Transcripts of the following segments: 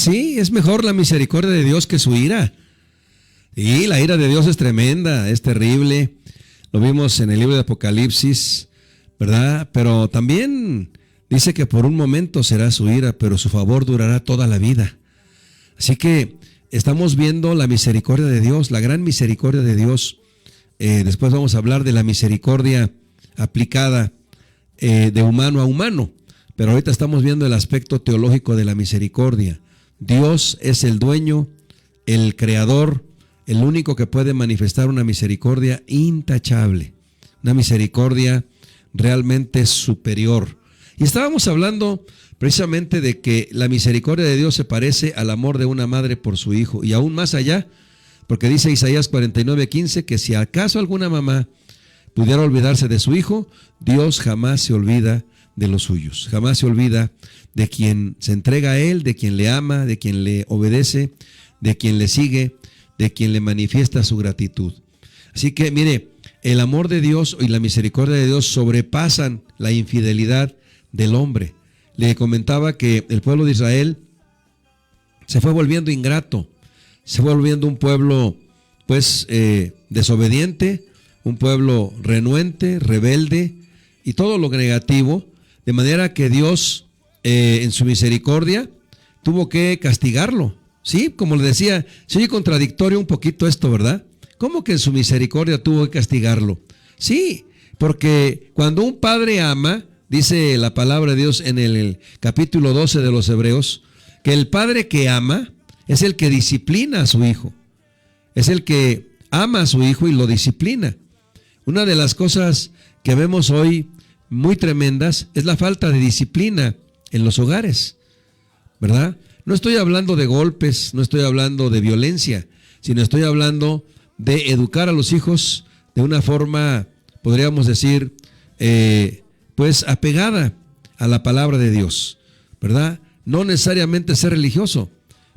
Sí, es mejor la misericordia de Dios que su ira. Y la ira de Dios es tremenda, es terrible. Lo vimos en el libro de Apocalipsis, ¿verdad? Pero también dice que por un momento será su ira, pero su favor durará toda la vida. Así que estamos viendo la misericordia de Dios, la gran misericordia de Dios. Después vamos a hablar de la misericordia aplicada de humano a humano. Pero ahorita estamos viendo el aspecto teológico de la misericordia. Dios es el dueño, el creador, el único que puede manifestar una misericordia intachable, una misericordia realmente superior. Y estábamos hablando precisamente de que la misericordia de Dios se parece al amor de una madre por su hijo, y aún más allá, porque dice Isaías 49:15 que si acaso alguna mamá pudiera olvidarse de su hijo, Dios jamás se olvida de los suyos, jamás se olvida de quien se entrega a él, de quien le ama, de quien le obedece, de quien le sigue, de quien le manifiesta su gratitud. Así que mire, el amor de Dios y la misericordia de Dios sobrepasan la infidelidad del hombre. Le comentaba que el pueblo de Israel se fue volviendo ingrato, se fue volviendo un pueblo pues desobediente, un pueblo renuente, rebelde y todo lo negativo, de manera que Dios en su misericordia tuvo que castigarlo. Sí, como le decía, se oye contradictorio un poquito esto, ¿verdad? ¿Cómo que en su misericordia tuvo que castigarlo? Sí, porque cuando un padre ama, dice la palabra de Dios en el capítulo 12 de los Hebreos, que el padre que ama es el que disciplina a su hijo, es el que ama a su hijo y lo disciplina. Una de las cosas que vemos hoy muy tremendas es la falta de disciplina en los hogares, ¿verdad? No estoy hablando de golpes, no estoy hablando de violencia, sino estoy hablando de educar a los hijos de una forma, podríamos decir, pues apegada a la palabra de Dios, ¿verdad? No necesariamente ser religioso.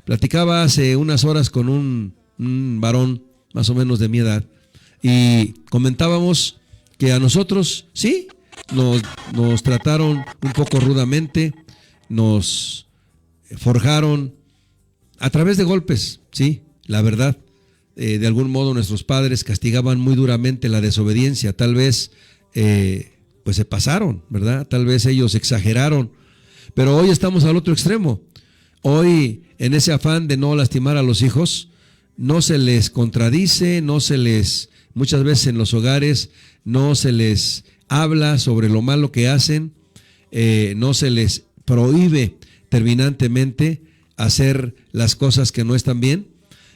Platicaba hace unas horas con un varón más o menos de mi edad y comentábamos que a nosotros, sí, nos trataron un poco rudamente, nos forjaron a través de golpes, sí, la verdad. De algún modo nuestros padres castigaban muy duramente la desobediencia, tal vez pues se pasaron, ¿verdad? Tal vez ellos exageraron, pero hoy estamos al otro extremo. Hoy, en ese afán de no lastimar a los hijos, no se les contradice, muchas veces en los hogares, no se les habla sobre lo malo que hacen, no se les prohíbe terminantemente hacer las cosas que no están bien,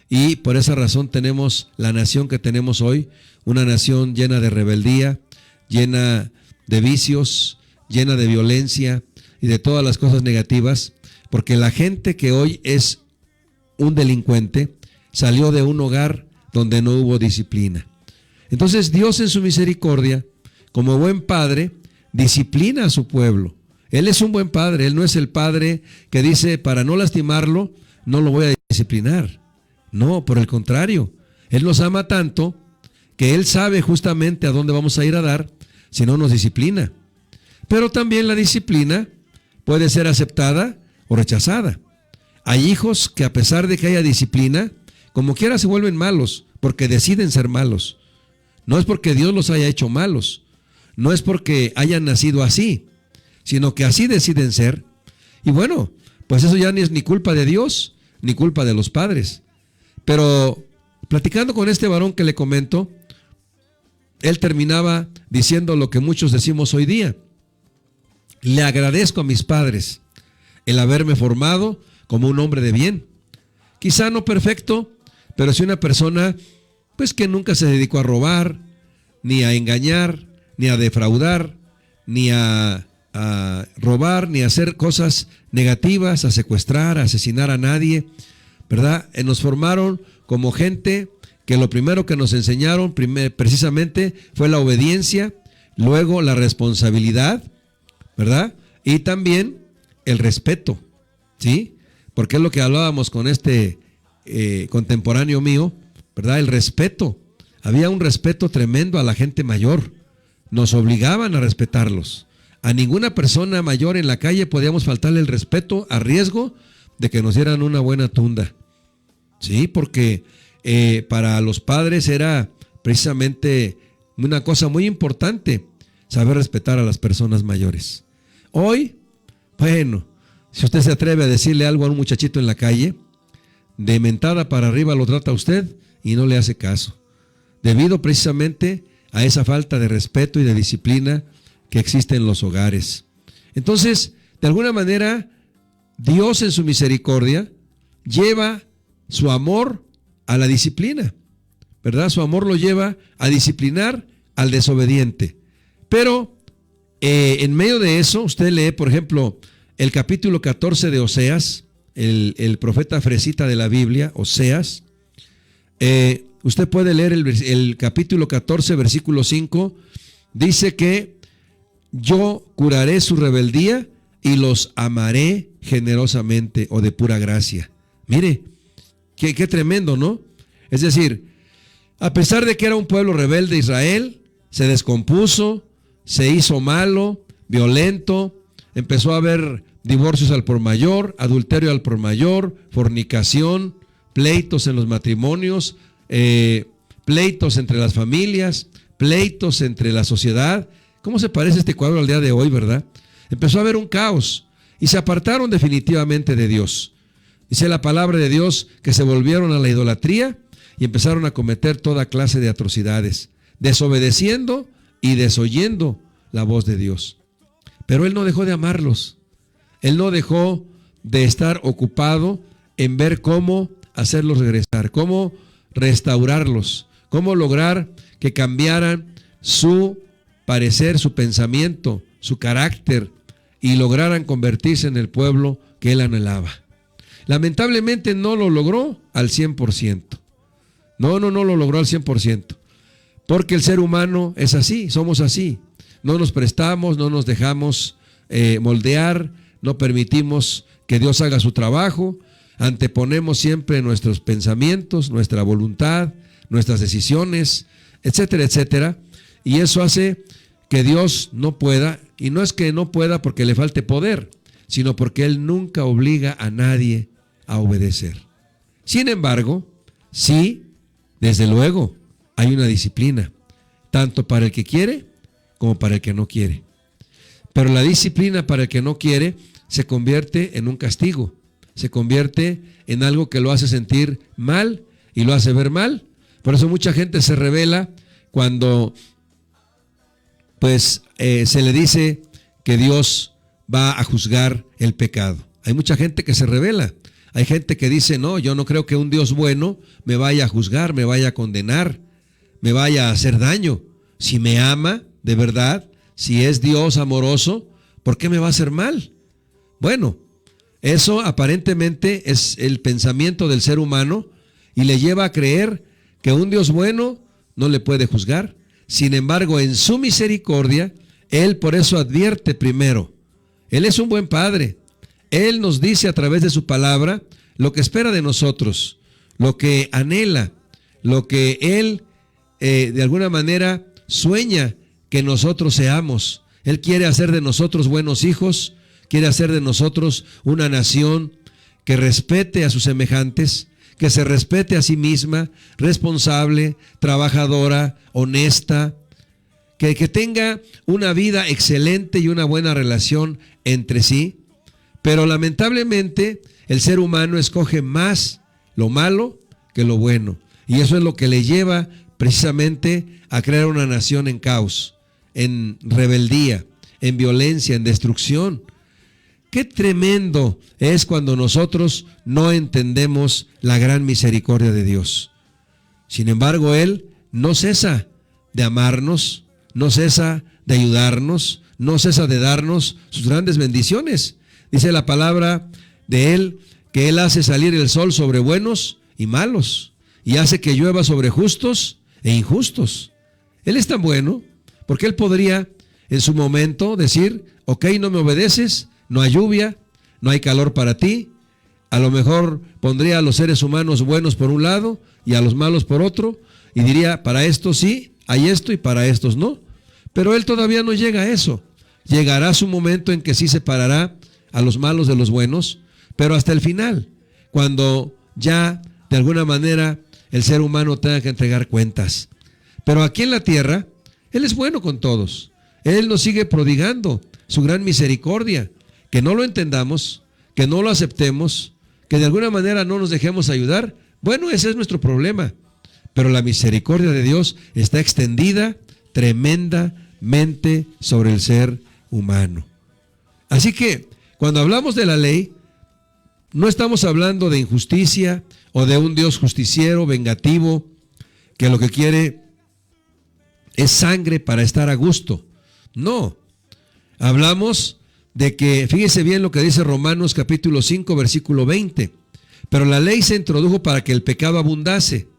y por esa razón tenemos la nación que tenemos hoy, una nación llena de rebeldía, llena de vicios, llena de violencia y de todas las cosas negativas, porque la gente que hoy es un delincuente salió de un hogar donde no hubo disciplina. Entonces Dios en su misericordia, como buen padre, disciplina a su pueblo. Él es un buen padre, Él no es el padre que dice, para no lastimarlo, no lo voy a disciplinar. No, por el contrario, Él nos ama tanto que Él sabe justamente a dónde vamos a ir a dar si no nos disciplina. Pero también la disciplina puede ser aceptada o rechazada. Hay hijos que a pesar de que haya disciplina, como quiera se vuelven malos, porque deciden ser malos. No es porque Dios los haya hecho malos, no es porque hayan nacido así, sino que así deciden ser. Y bueno, pues eso ya ni es ni culpa de Dios, ni culpa de los padres. Pero platicando con este varón que le comento, él terminaba diciendo lo que muchos decimos hoy día: le agradezco a mis padres el haberme formado como un hombre de bien. Quizá no perfecto, pero sí una persona pues que nunca se dedicó a robar, ni a engañar, ni a defraudar, ni a robar, ni a hacer cosas negativas, a secuestrar, a asesinar a nadie, ¿verdad? Nos formaron como gente que lo primero que nos enseñaron precisamente fue la obediencia, luego la responsabilidad, ¿verdad? Y también el respeto, ¿sí? Porque es lo que hablábamos con este contemporáneo mío, ¿verdad? El respeto. Había un respeto tremendo a la gente mayor. Nos obligaban a respetarlos. A ninguna persona mayor en la calle podíamos faltarle el respeto a riesgo de que nos dieran una buena tunda. Sí, porque para los padres era precisamente una cosa muy importante saber respetar a las personas mayores. Hoy, bueno, si usted se atreve a decirle algo a un muchachito en la calle, de mentada para arriba lo trata usted y no le hace caso, debido precisamente a esa falta de respeto y de disciplina que existe en los hogares. Entonces, de alguna manera, Dios en su misericordia lleva su amor a la disciplina, ¿verdad? Su amor lo lleva a disciplinar al desobediente. Pero en medio de eso, usted lee, por ejemplo, el capítulo 14 de Oseas, el profeta fresita de la Biblia, Oseas. Usted puede leer el capítulo 14, versículo 5, dice que yo curaré su rebeldía y los amaré generosamente o de pura gracia. Mire, qué tremendo, ¿no? Es decir, a pesar de que era un pueblo rebelde Israel, se descompuso, se hizo malo, violento, empezó a haber divorcios al por mayor, adulterio al por mayor, fornicación, pleitos en los matrimonios, pleitos entre las familias, pleitos entre la sociedad. ¿Cómo se parece este cuadro al día de hoy, verdad? Empezó a haber un caos y se apartaron definitivamente de Dios. Dice la palabra de Dios que se volvieron a la idolatría y empezaron a cometer toda clase de atrocidades, desobedeciendo y desoyendo la voz de Dios. Pero Él no dejó de amarlos. Él no dejó de estar ocupado en ver cómo hacerlos regresar, cómo restaurarlos, cómo lograr que cambiaran su parecer, su pensamiento, su carácter y lograran convertirse en el pueblo que Él anhelaba. Lamentablemente no lo logró al 100%. No lo logró al 100%. Porque el ser humano es así, somos así. No nos prestamos, no nos dejamos moldear, no permitimos que Dios haga su trabajo, anteponemos siempre nuestros pensamientos, nuestra voluntad, nuestras decisiones, etcétera, etcétera. Y eso hace que Dios no pueda, y no es que no pueda porque le falte poder, sino porque Él nunca obliga a nadie a obedecer. Sin embargo, sí, desde luego, hay una disciplina, tanto para el que quiere como para el que no quiere. Pero la disciplina para el que no quiere se convierte en un castigo, se convierte en algo que lo hace sentir mal y lo hace ver mal. Por eso mucha gente se rebela cuando se le dice que Dios va a juzgar el pecado. Hay mucha gente que se rebela. Hay gente que dice, no, yo no creo que un Dios bueno me vaya a juzgar, me vaya a condenar, me vaya a hacer daño. Si me ama de verdad, si es Dios amoroso, ¿por qué me va a hacer mal? Bueno, eso aparentemente es el pensamiento del ser humano y le lleva a creer que un Dios bueno no le puede juzgar. Sin embargo, en su misericordia, Él por eso advierte primero. Él es un buen Padre. Él nos dice a través de su palabra lo que espera de nosotros, lo que anhela, lo que Él de alguna manera sueña que nosotros seamos. Él quiere hacer de nosotros buenos hijos, quiere hacer de nosotros una nación que respete a sus semejantes, que se respete a sí misma, responsable, trabajadora, honesta, que tenga una vida excelente y una buena relación entre sí. Pero lamentablemente el ser humano escoge más lo malo que lo bueno. Y eso es lo que le lleva precisamente a crear una nación en caos, en rebeldía, en violencia, en destrucción. Qué tremendo es cuando nosotros no entendemos la gran misericordia de Dios. Sin embargo, Él no cesa de amarnos, no cesa de ayudarnos, no cesa de darnos sus grandes bendiciones. Dice la palabra de Él que Él hace salir el sol sobre buenos y malos y hace que llueva sobre justos e injustos. Él es tan bueno porque Él podría en su momento decir, ok, no me obedeces, no hay lluvia, no hay calor para ti. A lo mejor pondría a los seres humanos buenos por un lado y a los malos por otro y diría, para estos sí, hay esto y para estos no. Pero Él todavía no llega a eso. Llegará su momento en que sí separará a los malos de los buenos, pero hasta el final, cuando ya de alguna manera el ser humano tenga que entregar cuentas. Pero aquí en la tierra, Él es bueno con todos. Él nos sigue prodigando su gran misericordia. Que no lo entendamos, que no lo aceptemos, que de alguna manera no nos dejemos ayudar, bueno, ese es nuestro problema. Pero la misericordia de Dios está extendida tremendamente sobre el ser humano. Así que cuando hablamos de la ley, no estamos hablando de injusticia o de un Dios justiciero, vengativo, que lo que quiere es sangre para estar a gusto. No, hablamos de que, fíjese bien lo que dice Romanos capítulo 5, versículo 20, pero la ley se introdujo para que el pecado abundase,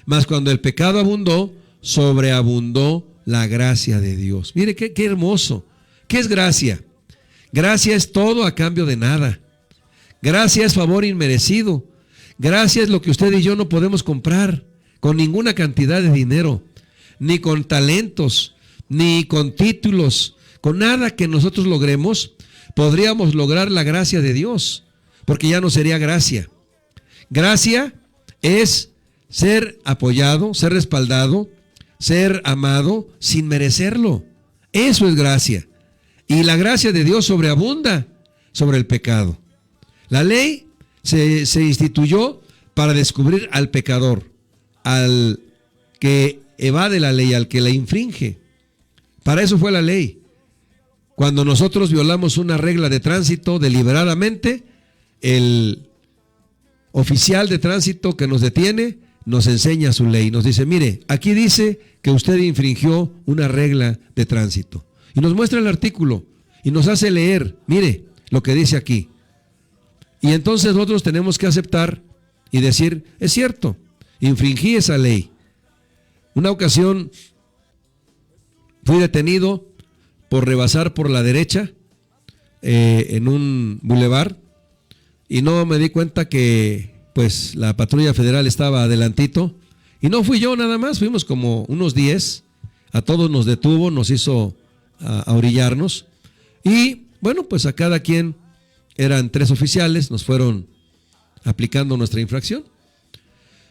mas cuando el pecado abundó, sobreabundó la gracia de Dios. Mire qué hermoso. ¿Qué es gracia? Gracia es todo a cambio de nada. Gracia es favor inmerecido. Gracia es lo que usted y yo no podemos comprar con ninguna cantidad de dinero, ni con talentos, ni con títulos, con nada que nosotros logremos, podríamos lograr la gracia de Dios, porque ya no sería gracia. Gracia es ser apoyado, ser respaldado, ser amado sin merecerlo. Eso es gracia. Y la gracia de Dios sobreabunda sobre el pecado. La ley se instituyó para descubrir al pecador, al que evade la ley, al que la infringe. Para eso fue la ley. Cuando nosotros violamos una regla de tránsito deliberadamente, el oficial de tránsito que nos detiene nos enseña su ley. Nos dice, mire, aquí dice que usted infringió una regla de tránsito. Y nos muestra el artículo y nos hace leer, mire lo que dice aquí. Y entonces nosotros tenemos que aceptar y decir, es cierto, infringí esa ley. Una ocasión fui detenido por rebasar por la derecha en un bulevar y no me di cuenta que pues la patrulla federal estaba adelantito y no fui yo nada más, fuimos como unos 10, a todos nos detuvo, nos hizo a orillarnos y bueno, pues a cada quien eran 3 oficiales, nos fueron aplicando nuestra infracción.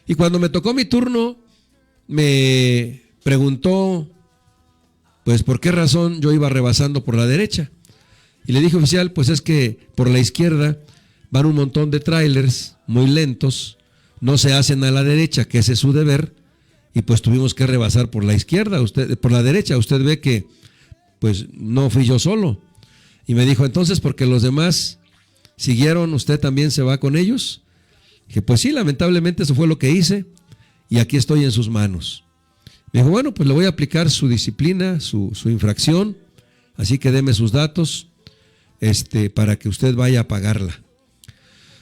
Y cuando me tocó mi turno, me preguntó, pues, ¿por qué razón yo iba rebasando por la derecha? Y le dije, oficial, pues es que por la izquierda van un montón de trailers muy lentos, no se hacen a la derecha, que ese es su deber, y pues tuvimos que rebasar por la izquierda, por la derecha. Usted ve que, pues, no fui yo solo. Y me dijo, entonces, porque los demás siguieron, ¿usted también se va con ellos? Dije, pues sí, lamentablemente eso fue lo que hice y aquí estoy en sus manos. Me dijo, bueno, pues le voy a aplicar su disciplina, su infracción, así que deme sus datos para que usted vaya a pagarla.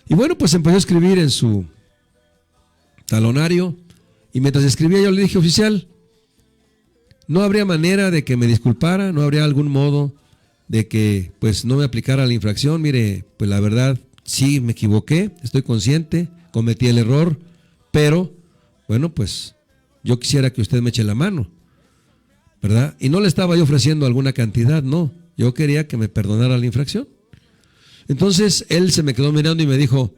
Y bueno, pues empezó a escribir en su talonario y mientras escribía yo le dije, oficial, ¿no habría manera de que me disculpara? ¿No habría algún modo de que pues no me aplicara la infracción? Mire, pues la verdad, sí me equivoqué, estoy consciente, cometí el error, pero bueno, pues yo quisiera que usted me eche la mano, ¿verdad? Y no le estaba yo ofreciendo alguna cantidad, no, yo quería que me perdonara la infracción. Entonces él se me quedó mirando y me dijo,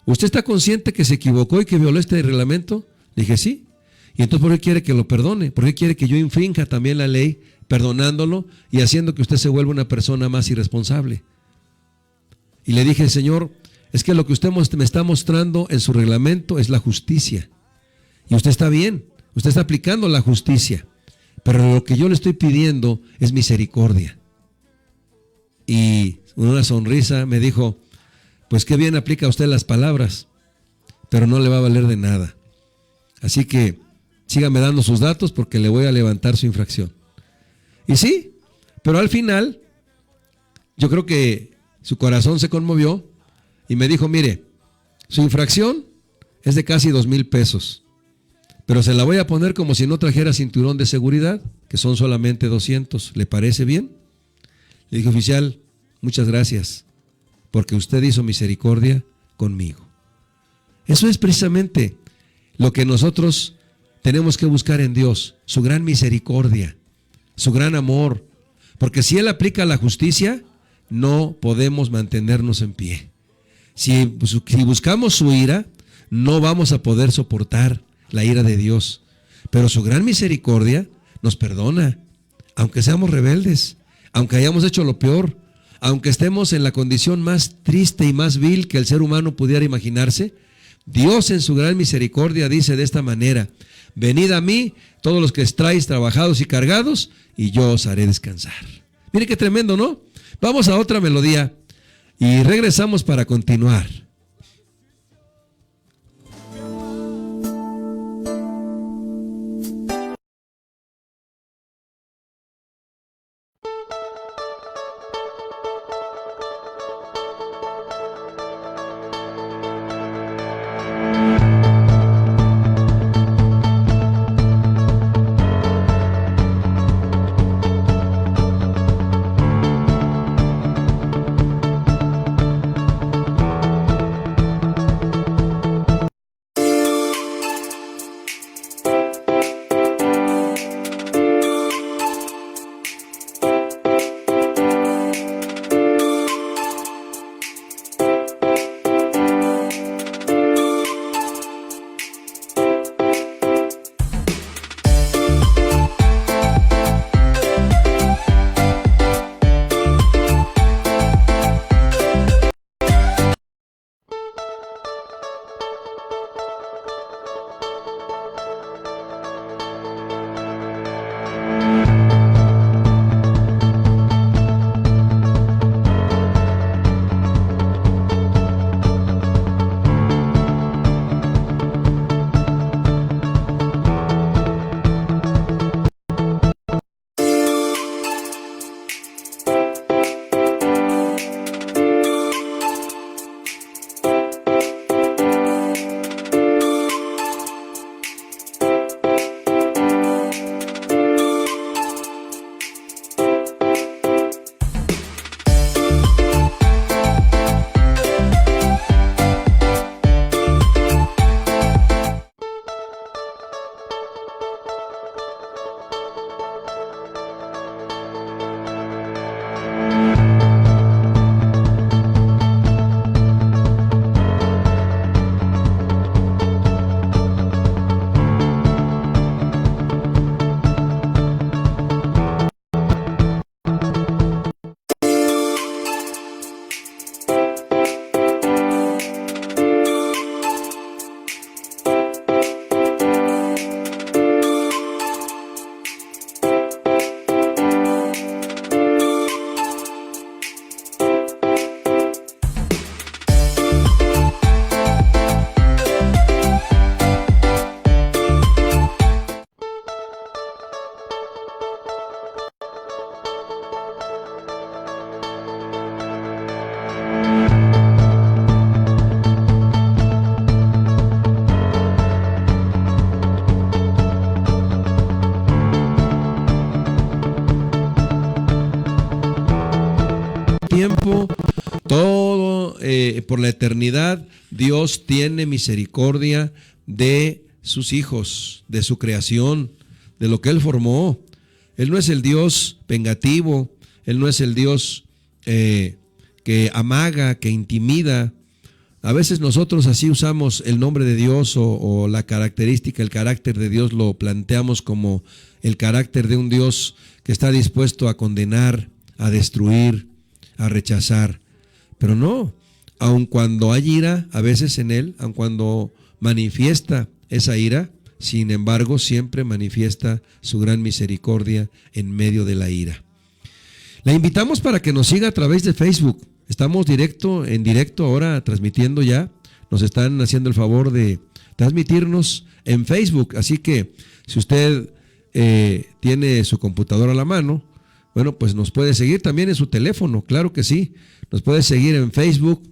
¿usted está consciente que se equivocó y que violó este reglamento? Le dije, sí. Y entonces, ¿por qué quiere que lo perdone? ¿Por qué quiere que yo infrinja también la ley, perdonándolo y haciendo que usted se vuelva una persona más irresponsable? Y le dije, Señor, es que lo que usted me está mostrando en su reglamento es la justicia. Y usted está bien, usted está aplicando la justicia, pero lo que yo le estoy pidiendo es misericordia. Y con una sonrisa me dijo, pues qué bien aplica usted las palabras, pero no le va a valer de nada. Así que sígame dando sus datos porque le voy a levantar su infracción. Y sí, pero al final yo creo que su corazón se conmovió y me dijo, mire, su infracción es de casi 2,000 pesos, pero se la voy a poner como si no trajera cinturón de seguridad, que son solamente 200. ¿Le parece bien? Le dije, oficial, muchas gracias, porque usted hizo misericordia conmigo. Eso es precisamente lo que nosotros tenemos que buscar en Dios, su gran misericordia, su gran amor, porque si Él aplica la justicia, no podemos mantenernos en pie. Si buscamos su ira, no vamos a poder soportar la ira de Dios. Pero su gran misericordia nos perdona, aunque seamos rebeldes, aunque hayamos hecho lo peor, aunque estemos en la condición más triste y más vil que el ser humano pudiera imaginarse. Dios en su gran misericordia dice de esta manera: venid a mí, todos los que estáis trabajados y cargados, y yo os haré descansar. Mire qué tremendo, ¿no? Vamos a otra melodía y regresamos para continuar. Tiempo, todo por la eternidad, Dios tiene misericordia de sus hijos, de su creación, de lo que Él formó. Él no es el Dios vengativo, Él no es el Dios que amaga, que intimida. A veces nosotros así usamos el nombre de Dios o la característica, el carácter de Dios lo planteamos como el carácter de un Dios que está dispuesto a condenar, a destruir, a rechazar. Pero no, aun cuando hay ira a veces en Él, aun cuando manifiesta esa ira, sin embargo siempre manifiesta su gran misericordia en medio de la ira. La invitamos para que nos siga a través de Facebook. Estamos en directo ahora transmitiendo ya. Nos están haciendo el favor de transmitirnos en Facebook. Así que si usted tiene su computadora a la mano, bueno, pues nos puede seguir también en su teléfono, claro que sí. Nos puede seguir en Facebook,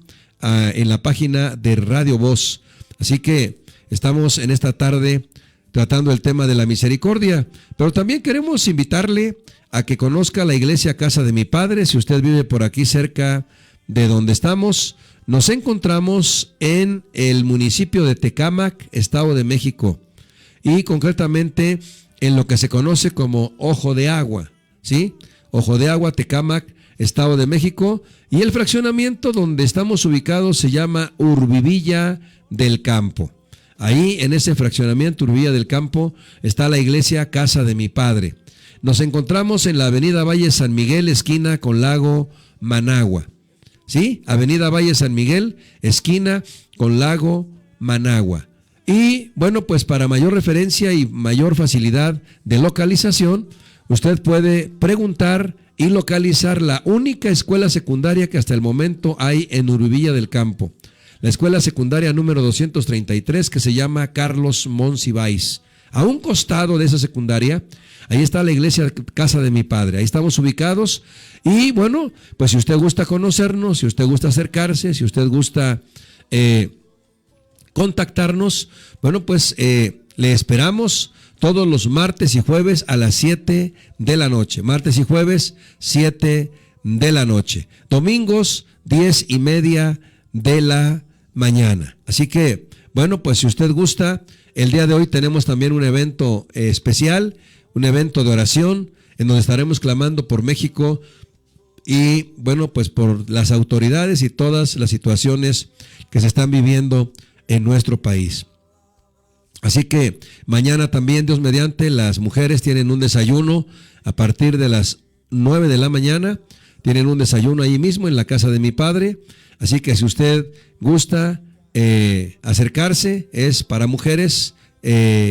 en la página de Radio Voz. Así que estamos en esta tarde tratando el tema de la misericordia, pero también queremos invitarle a que conozca la iglesia Casa de mi Padre. Si usted vive por aquí cerca de donde estamos, nos encontramos en el municipio de Tecámac, Estado de México, y concretamente en lo que se conoce como Ojo de Agua, ¿sí? Ojo de Agua, Tecámac, Estado de México, y el fraccionamiento donde estamos ubicados se llama Urbivilla del Campo. Ahí en ese fraccionamiento Urbivilla del Campo está la iglesia Casa de mi Padre. Nos encontramos en la avenida Valle San Miguel, esquina con Lago Managua. ¿Sí? Avenida Valle San Miguel, esquina con Lago Managua. Y bueno, pues para mayor referencia y mayor facilidad de localización, usted puede preguntar y localizar la única escuela secundaria que hasta el momento hay en Urbivilla del Campo. La escuela secundaria número 233, que se llama Carlos Monsiváis. A un costado de esa secundaria, ahí está la iglesia Casa de mi Padre. Ahí estamos ubicados. Y bueno, pues si usted gusta conocernos, si usted gusta acercarse, si usted gusta contactarnos, bueno, pues le esperamos todos los martes y jueves a las 7 de la noche. Martes y jueves, 7 de la noche. Domingos, 10:30 de la mañana. Así que, bueno, pues si usted gusta, el día de hoy tenemos también un evento especial, un evento de oración, en donde estaremos clamando por México y, bueno, pues por las autoridades y todas las situaciones que se están viviendo en nuestro país. Así que mañana también, Dios mediante, las mujeres tienen un desayuno a partir de las 9 de la mañana. Tienen un desayuno ahí mismo en la casa de mi padre. Así que si usted gusta acercarse, es para mujeres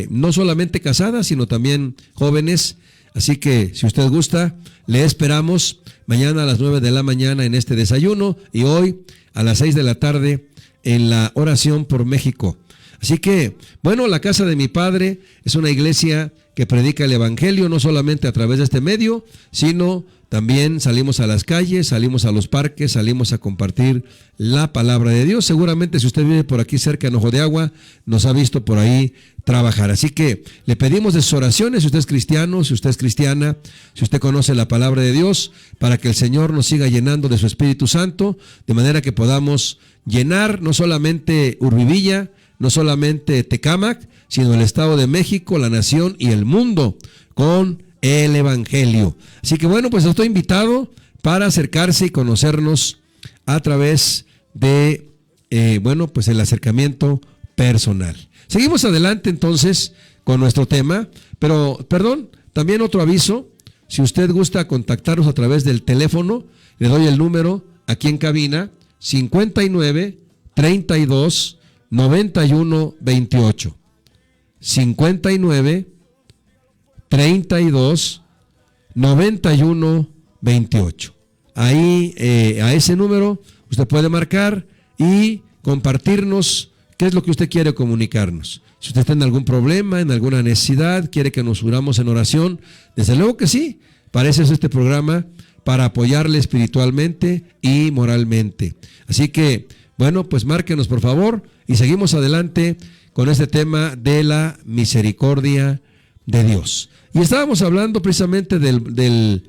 no solamente casadas, sino también jóvenes. Así que si usted gusta, le esperamos mañana a las 9 de la mañana en este desayuno y hoy a las 6 de la tarde en la oración por México. Así que, bueno, la Casa de mi Padre es una iglesia que predica el evangelio no solamente a través de este medio, sino también salimos a las calles, salimos a los parques, salimos a compartir la palabra de Dios. Seguramente si usted vive por aquí cerca en Ojo de Agua, nos ha visto por ahí trabajar. Así que le pedimos de sus oraciones, si usted es cristiano, si usted es cristiana, si usted conoce la palabra de Dios, para que el Señor nos siga llenando de su Espíritu Santo, de manera que podamos llenar no solamente Urbivilla, no solamente Tecámac, sino el Estado de México, la nación y el mundo con el evangelio. Así que bueno, pues estoy invitado para acercarse y conocernos a través de, bueno, pues el acercamiento personal. Seguimos adelante entonces con nuestro tema, pero, perdón, también otro aviso. Si usted gusta contactarnos a través del teléfono, le doy el número aquí en cabina, 59 32 91 28. 59 32 91 28. Ahí a ese número usted puede marcar y compartirnos qué es lo que usted quiere comunicarnos. Si usted está en algún problema, en alguna necesidad, quiere que nos unamos en oración, desde luego que sí. Para eso es este programa, para apoyarle espiritualmente y moralmente. Así que, bueno, pues márquenos por favor y seguimos adelante con este tema de la misericordia de Dios. Y estábamos hablando precisamente de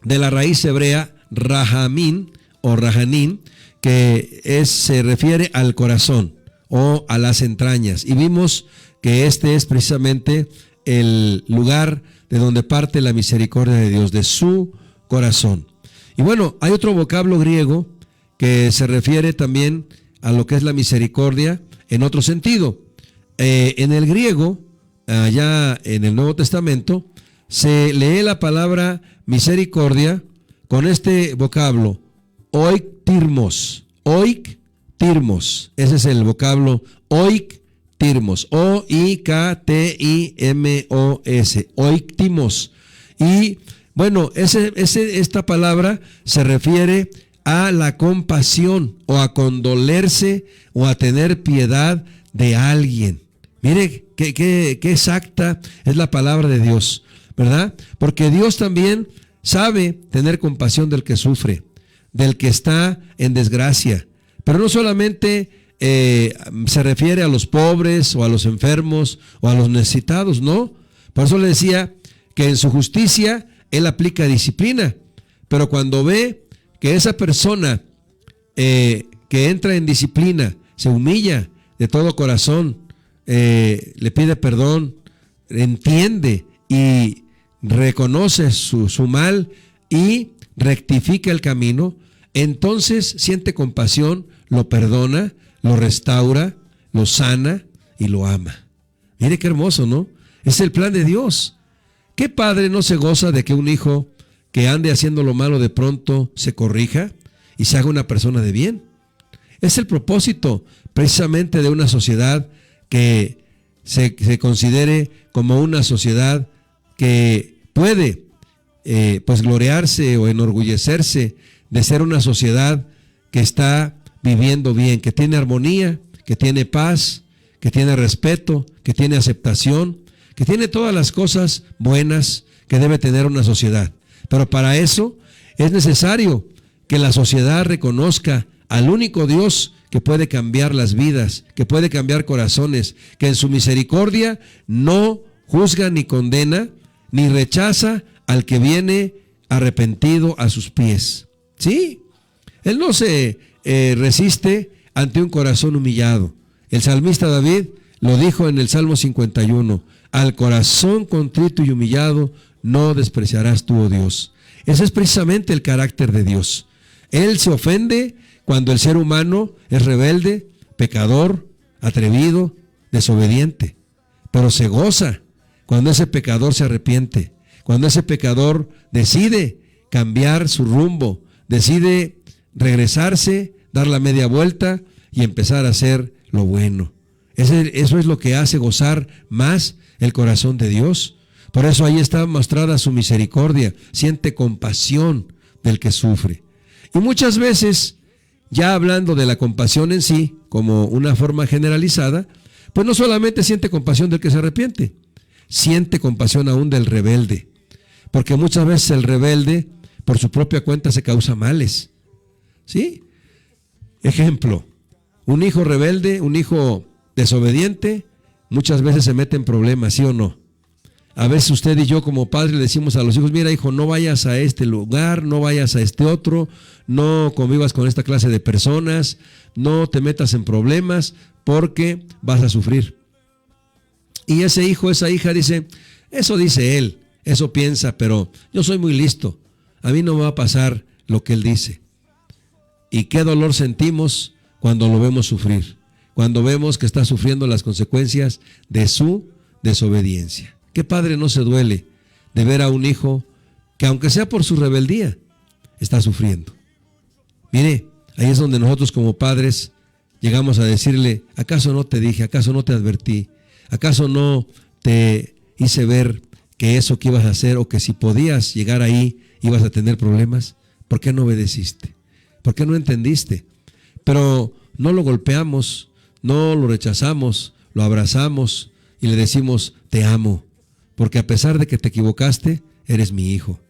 la raíz hebrea rahamín o rahanín, que se refiere al corazón o a las entrañas. Y vimos que este es precisamente el lugar de donde parte la misericordia de Dios, de su corazón. Y bueno, hay otro vocablo griego que se refiere también a lo que es la misericordia en otro sentido. En el griego, allá en el Nuevo Testamento, se lee la palabra misericordia con este vocablo, oiktirmos, oiktirmos. Ese es el vocablo oiktirmos, O-I-K-T-I-M-O-S, oiktimos. Y bueno, esta palabra se refiere a la compasión o a condolerse o a tener piedad de alguien. Mire qué exacta es la palabra de Dios, ¿verdad? Porque Dios también sabe tener compasión del que sufre, del que está en desgracia. Pero no solamente se refiere a los pobres o a los enfermos o a los necesitados, no. Por eso le decía que en su justicia Él aplica disciplina. Pero cuando ve que esa persona que entra en disciplina se humilla de todo corazón, le pide perdón, entiende y reconoce su mal y rectifica el camino, entonces siente compasión, lo perdona, lo restaura, lo sana y lo ama. Mire qué hermoso, ¿no? Es el plan de Dios. ¿Qué padre no se goza de que un hijo que ande haciendo lo malo de pronto se corrija y se haga una persona de bien? Es el propósito precisamente de una sociedad que se considere como una sociedad que puede pues gloriarse o enorgullecerse de ser una sociedad que está viviendo bien, que tiene armonía, que tiene paz, que tiene respeto, que tiene aceptación, que tiene todas las cosas buenas que debe tener una sociedad. Pero para eso es necesario que la sociedad reconozca al único Dios que puede cambiar las vidas, que puede cambiar corazones, que en su misericordia no juzga ni condena, ni rechaza al que viene arrepentido a sus pies. ¿Sí? Él no se resiste ante un corazón humillado. El salmista David lo dijo en el Salmo 51, al corazón contrito y humillado no despreciarás tú, oh Dios. Ese es precisamente el carácter de Dios. Él se ofende cuando el ser humano es rebelde, pecador, atrevido, desobediente, pero se goza cuando ese pecador se arrepiente, cuando ese pecador decide cambiar su rumbo, decide regresarse, dar la media vuelta y empezar a hacer lo bueno. Eso es lo que hace gozar más el corazón de Dios. Por eso ahí está mostrada su misericordia, siente compasión del que sufre. Y muchas veces, ya hablando de la compasión en sí, como una forma generalizada, pues no solamente siente compasión del que se arrepiente, siente compasión aún del rebelde, porque muchas veces el rebelde por su propia cuenta se causa males. ¿Sí? Ejemplo, un hijo rebelde, un hijo desobediente, muchas veces se mete en problemas, ¿sí o no? A veces usted y yo como padre le decimos a los hijos, mira hijo, no vayas a este lugar, no vayas a este otro, no convivas con esta clase de personas, no te metas en problemas porque vas a sufrir. Y ese hijo, esa hija dice, eso dice él, eso piensa, pero yo soy muy listo, a mí no me va a pasar lo que él dice. Y qué dolor sentimos cuando lo vemos sufrir, cuando vemos que está sufriendo las consecuencias de su desobediencia. ¿Qué padre no se duele de ver a un hijo que aunque sea por su rebeldía, está sufriendo? Mire, ahí es donde nosotros como padres llegamos a decirle, ¿acaso no te dije? ¿Acaso no te advertí? ¿Acaso no te hice ver que eso que ibas a hacer o que si podías llegar ahí ibas a tener problemas? ¿Por qué no obedeciste? ¿Por qué no entendiste? Pero no lo golpeamos, no lo rechazamos, lo abrazamos y le decimos, te amo, porque a pesar de que te equivocaste, eres mi hijo.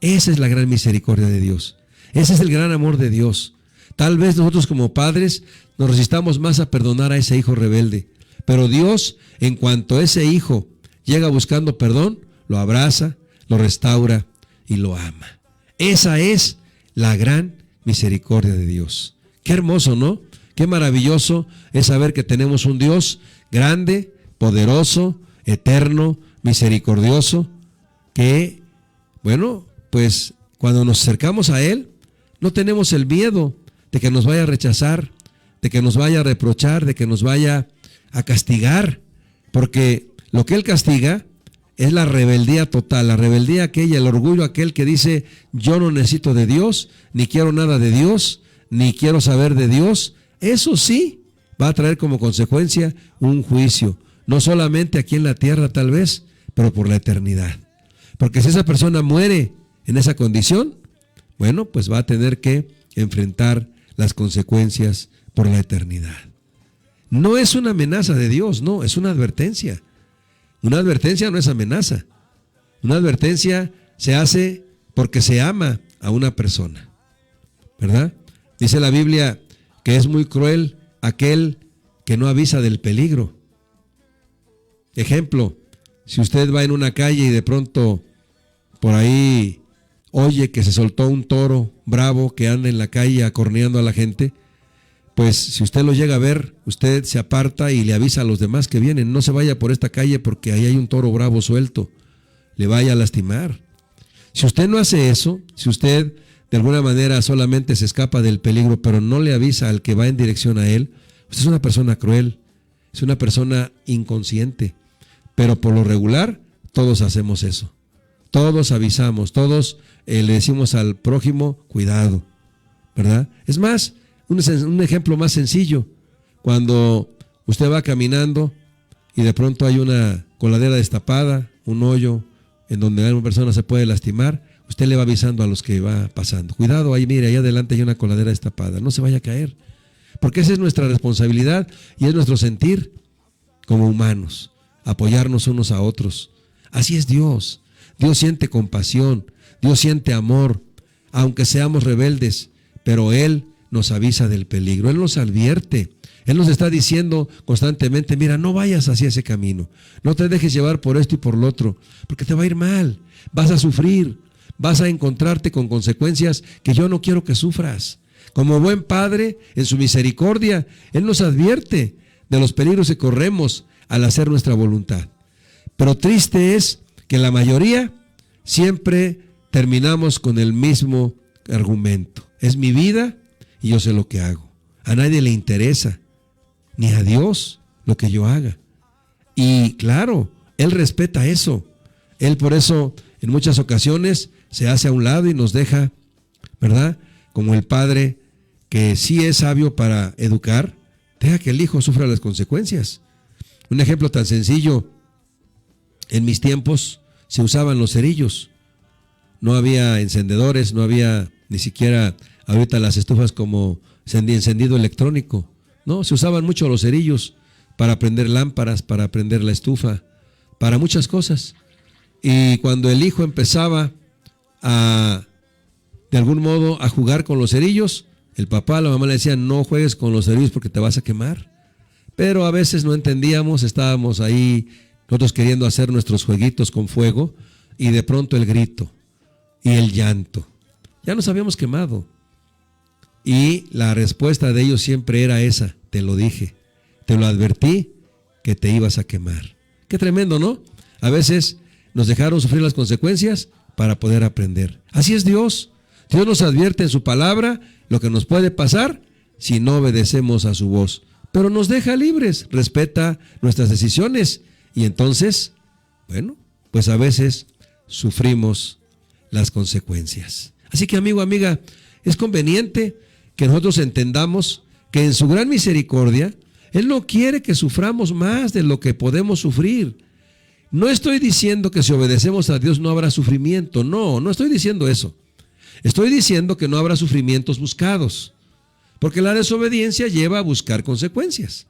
Esa es la gran misericordia de Dios. Ese es el gran amor de Dios. Tal vez nosotros como padres nos resistamos más a perdonar a ese hijo rebelde, pero Dios, en cuanto ese hijo llega buscando perdón, lo abraza, lo restaura y lo ama. Esa es la gran misericordia de Dios. Qué hermoso, ¿no? Qué maravilloso es saber que tenemos un Dios grande, poderoso, eterno, misericordioso, que, bueno, pues cuando nos acercamos a Él, no tenemos el miedo de que nos vaya a rechazar, de que nos vaya a reprochar, de que nos vaya a castigar, porque lo que Él castiga es la rebeldía total, la rebeldía aquella, el orgullo aquel que dice, yo no necesito de Dios, ni quiero nada de Dios, ni quiero saber de Dios. Eso sí va a traer como consecuencia un juicio, no solamente aquí en la tierra tal vez, pero por la eternidad. Porque si esa persona muere en esa condición, bueno, pues va a tener que enfrentar las consecuencias por la eternidad. No es una amenaza de Dios, no, es una advertencia. Una advertencia no es amenaza. Una advertencia se hace porque se ama a una persona, ¿verdad? Dice la Biblia que es muy cruel aquel que no avisa del peligro. Ejemplo, si usted va en una calle y de pronto por ahí oye que se soltó un toro bravo que anda en la calle acorneando a la gente, pues si usted lo llega a ver, usted se aparta y le avisa a los demás que vienen, no se vaya por esta calle porque ahí hay un toro bravo suelto, le vaya a lastimar. Si usted no hace eso, si usted de alguna manera solamente se escapa del peligro, pero no le avisa al que va en dirección a él, usted es una persona cruel, es una persona inconsciente. Pero por lo regular, todos hacemos eso. Todos avisamos, todos le decimos al prójimo, cuidado, ¿verdad? Es más, un ejemplo más sencillo. Cuando usted va caminando y de pronto hay una coladera destapada, un hoyo en donde una persona se puede lastimar, usted le va avisando a los que va pasando. Cuidado, ahí mire, ahí adelante hay una coladera destapada, no se vaya a caer. Porque esa es nuestra responsabilidad y es nuestro sentir como humanos, apoyarnos unos a otros. Así es Dios. Dios siente compasión, Dios siente amor, aunque seamos rebeldes, pero Él nos avisa del peligro, Él nos advierte, Él nos está diciendo constantemente, mira, no vayas hacia ese camino, no te dejes llevar por esto y por lo otro, porque te va a ir mal, vas a sufrir, vas a encontrarte con consecuencias que yo no quiero que sufras. Como buen Padre, en su misericordia, Él nos advierte de los peligros que corremos al hacer nuestra voluntad. Pero triste es que la mayoría siempre terminamos con el mismo argumento. Es mi vida y yo sé lo que hago. A nadie le interesa, ni a Dios, lo que yo haga. Y claro, Él respeta eso. Él por eso en muchas ocasiones se hace a un lado y nos deja, ¿verdad? Como el padre que sí es sabio para educar, deja que el hijo sufra las consecuencias. Un ejemplo tan sencillo, en mis tiempos se usaban los cerillos, no había encendedores, no había ni siquiera ahorita las estufas como encendido electrónico, no, se usaban mucho los cerillos para prender lámparas, para prender la estufa, para muchas cosas. Y cuando el hijo empezaba de algún modo a jugar con los cerillos, el papá, la mamá le decían, no juegues con los cerillos porque te vas a quemar. Pero a veces no entendíamos, estábamos ahí nosotros queriendo hacer nuestros jueguitos con fuego y de pronto el grito y el llanto. Ya nos habíamos quemado. Y la respuesta de ellos siempre era esa, te lo dije, te lo advertí que te ibas a quemar. Qué tremendo, ¿no? A veces nos dejaron sufrir las consecuencias para poder aprender. Así es Dios. Dios nos advierte en su palabra lo que nos puede pasar si no obedecemos a su voz. Pero nos deja libres, respeta nuestras decisiones. Y entonces, bueno, pues a veces sufrimos las consecuencias. Así que amigo, amiga, es conveniente que nosotros entendamos que en su gran misericordia, Él no quiere que suframos más de lo que podemos sufrir. No estoy diciendo que si obedecemos a Dios no habrá sufrimiento. No, no estoy diciendo eso. Estoy diciendo que no habrá sufrimientos buscados, porque la desobediencia lleva a buscar consecuencias.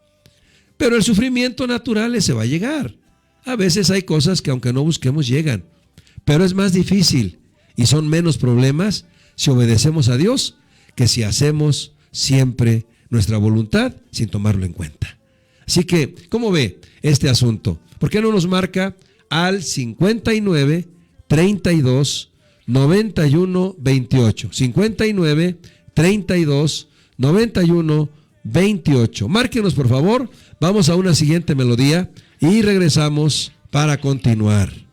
Pero el sufrimiento natural se va a llegar. A veces hay cosas que aunque no busquemos llegan, pero es más difícil y son menos problemas si obedecemos a Dios que si hacemos siempre nuestra voluntad sin tomarlo en cuenta. Así que, ¿cómo ve este asunto? ¿Por qué no nos marca al 59 32 91 28? 59 32 91 28. Márquenos, por favor. Vamos a una siguiente melodía y regresamos para continuar.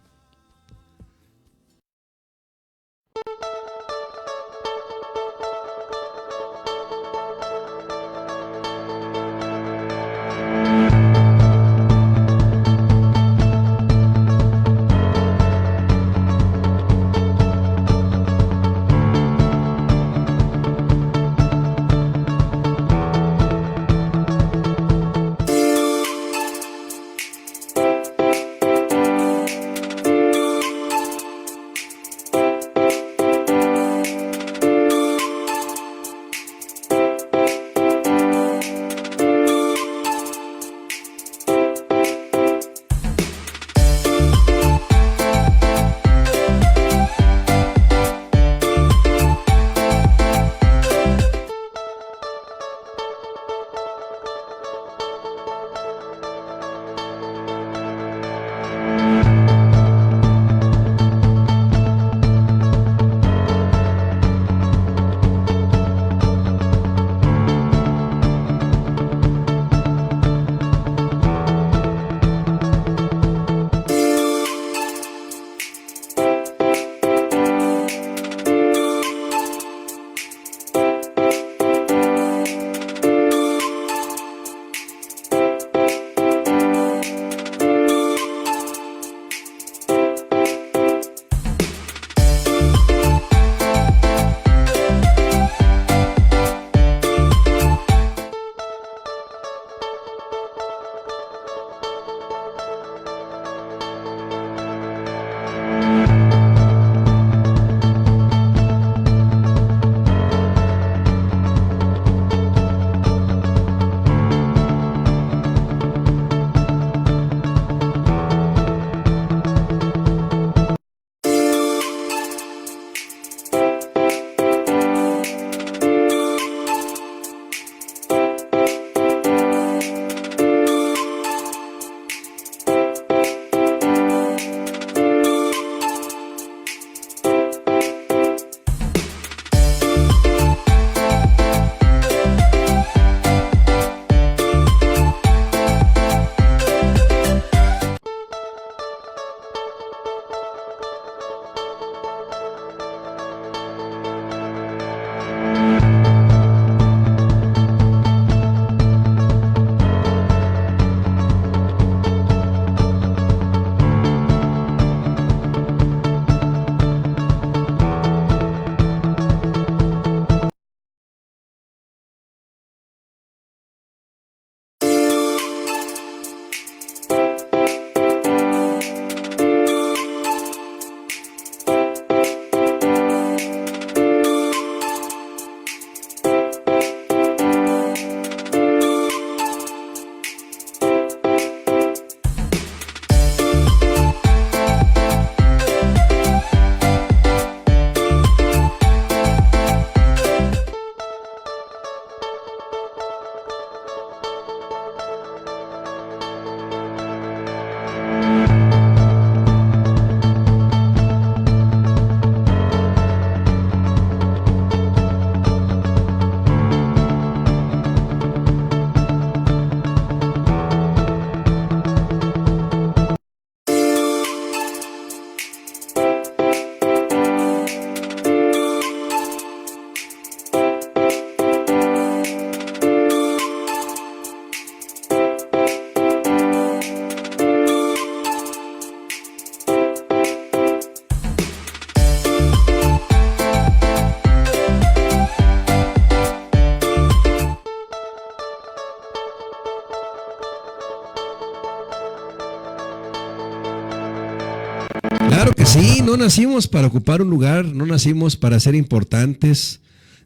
Claro que sí, no nacimos para ocupar un lugar, no nacimos para ser importantes,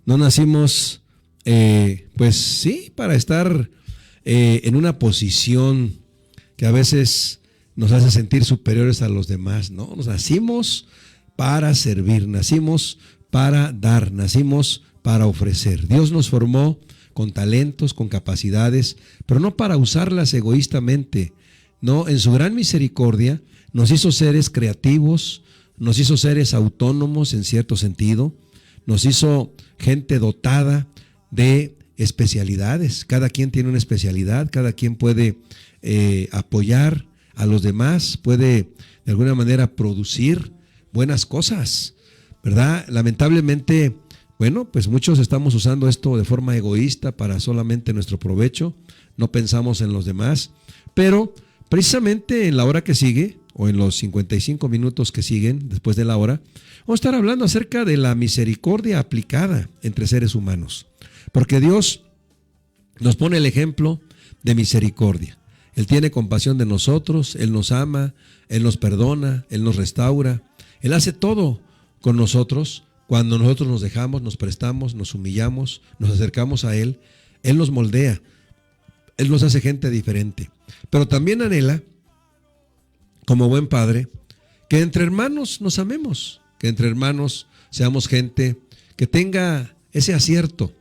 no nacimos, pues sí, para estar en una posición que a veces nos hace sentir superiores a los demás, ¿no? Nos nacimos para servir, nacimos para dar, nacimos para ofrecer. Dios nos formó con talentos, con capacidades, pero no para usarlas egoístamente, no, en su gran misericordia nos hizo seres creativos, nos hizo seres autónomos en cierto sentido, nos hizo gente dotada de especialidades. Cada quien tiene una especialidad, cada quien puede apoyar a los demás, puede de alguna manera producir buenas cosas, ¿verdad? Lamentablemente, bueno, pues muchos estamos usando esto de forma egoísta para solamente nuestro provecho, no pensamos en los demás, pero precisamente en la hora que sigue, o en los 55 minutos que siguen después de la hora, vamos a estar hablando acerca de la misericordia aplicada entre seres humanos. Porque Dios nos pone el ejemplo de misericordia. Él tiene compasión de nosotros, Él nos ama, Él nos perdona, Él nos restaura. Él hace todo con nosotros cuando nosotros nos dejamos, nos prestamos, nos humillamos, nos acercamos a Él. Él nos moldea, Él nos hace gente diferente. Pero también anhela, como buen padre, que entre hermanos nos amemos, que entre hermanos seamos gente que tenga ese acierto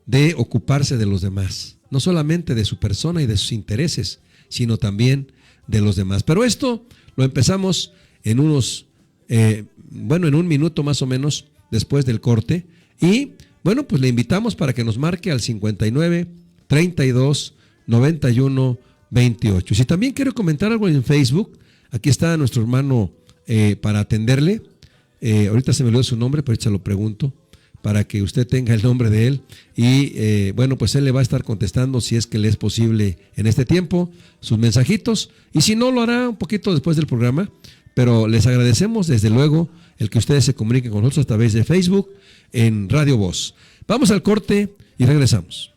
de ocuparse de los demás, no solamente de su persona y de sus intereses, sino también de los demás. Pero esto lo empezamos en en un minuto más o menos después del corte, y bueno, pues le invitamos para que nos marque al 59 32 91 28. Si también quiere comentar algo en Facebook, aquí está nuestro hermano para atenderle. Ahorita se me olvidó su nombre, pero ahorita se lo pregunto para que usted tenga el nombre de él. Y bueno, pues él le va a estar contestando, si es que le es posible en este tiempo, sus mensajitos. Y si no, lo hará un poquito después del programa. Pero les agradecemos desde luego el que ustedes se comuniquen con nosotros a través de Facebook en Radio Voz. Vamos al corte y regresamos.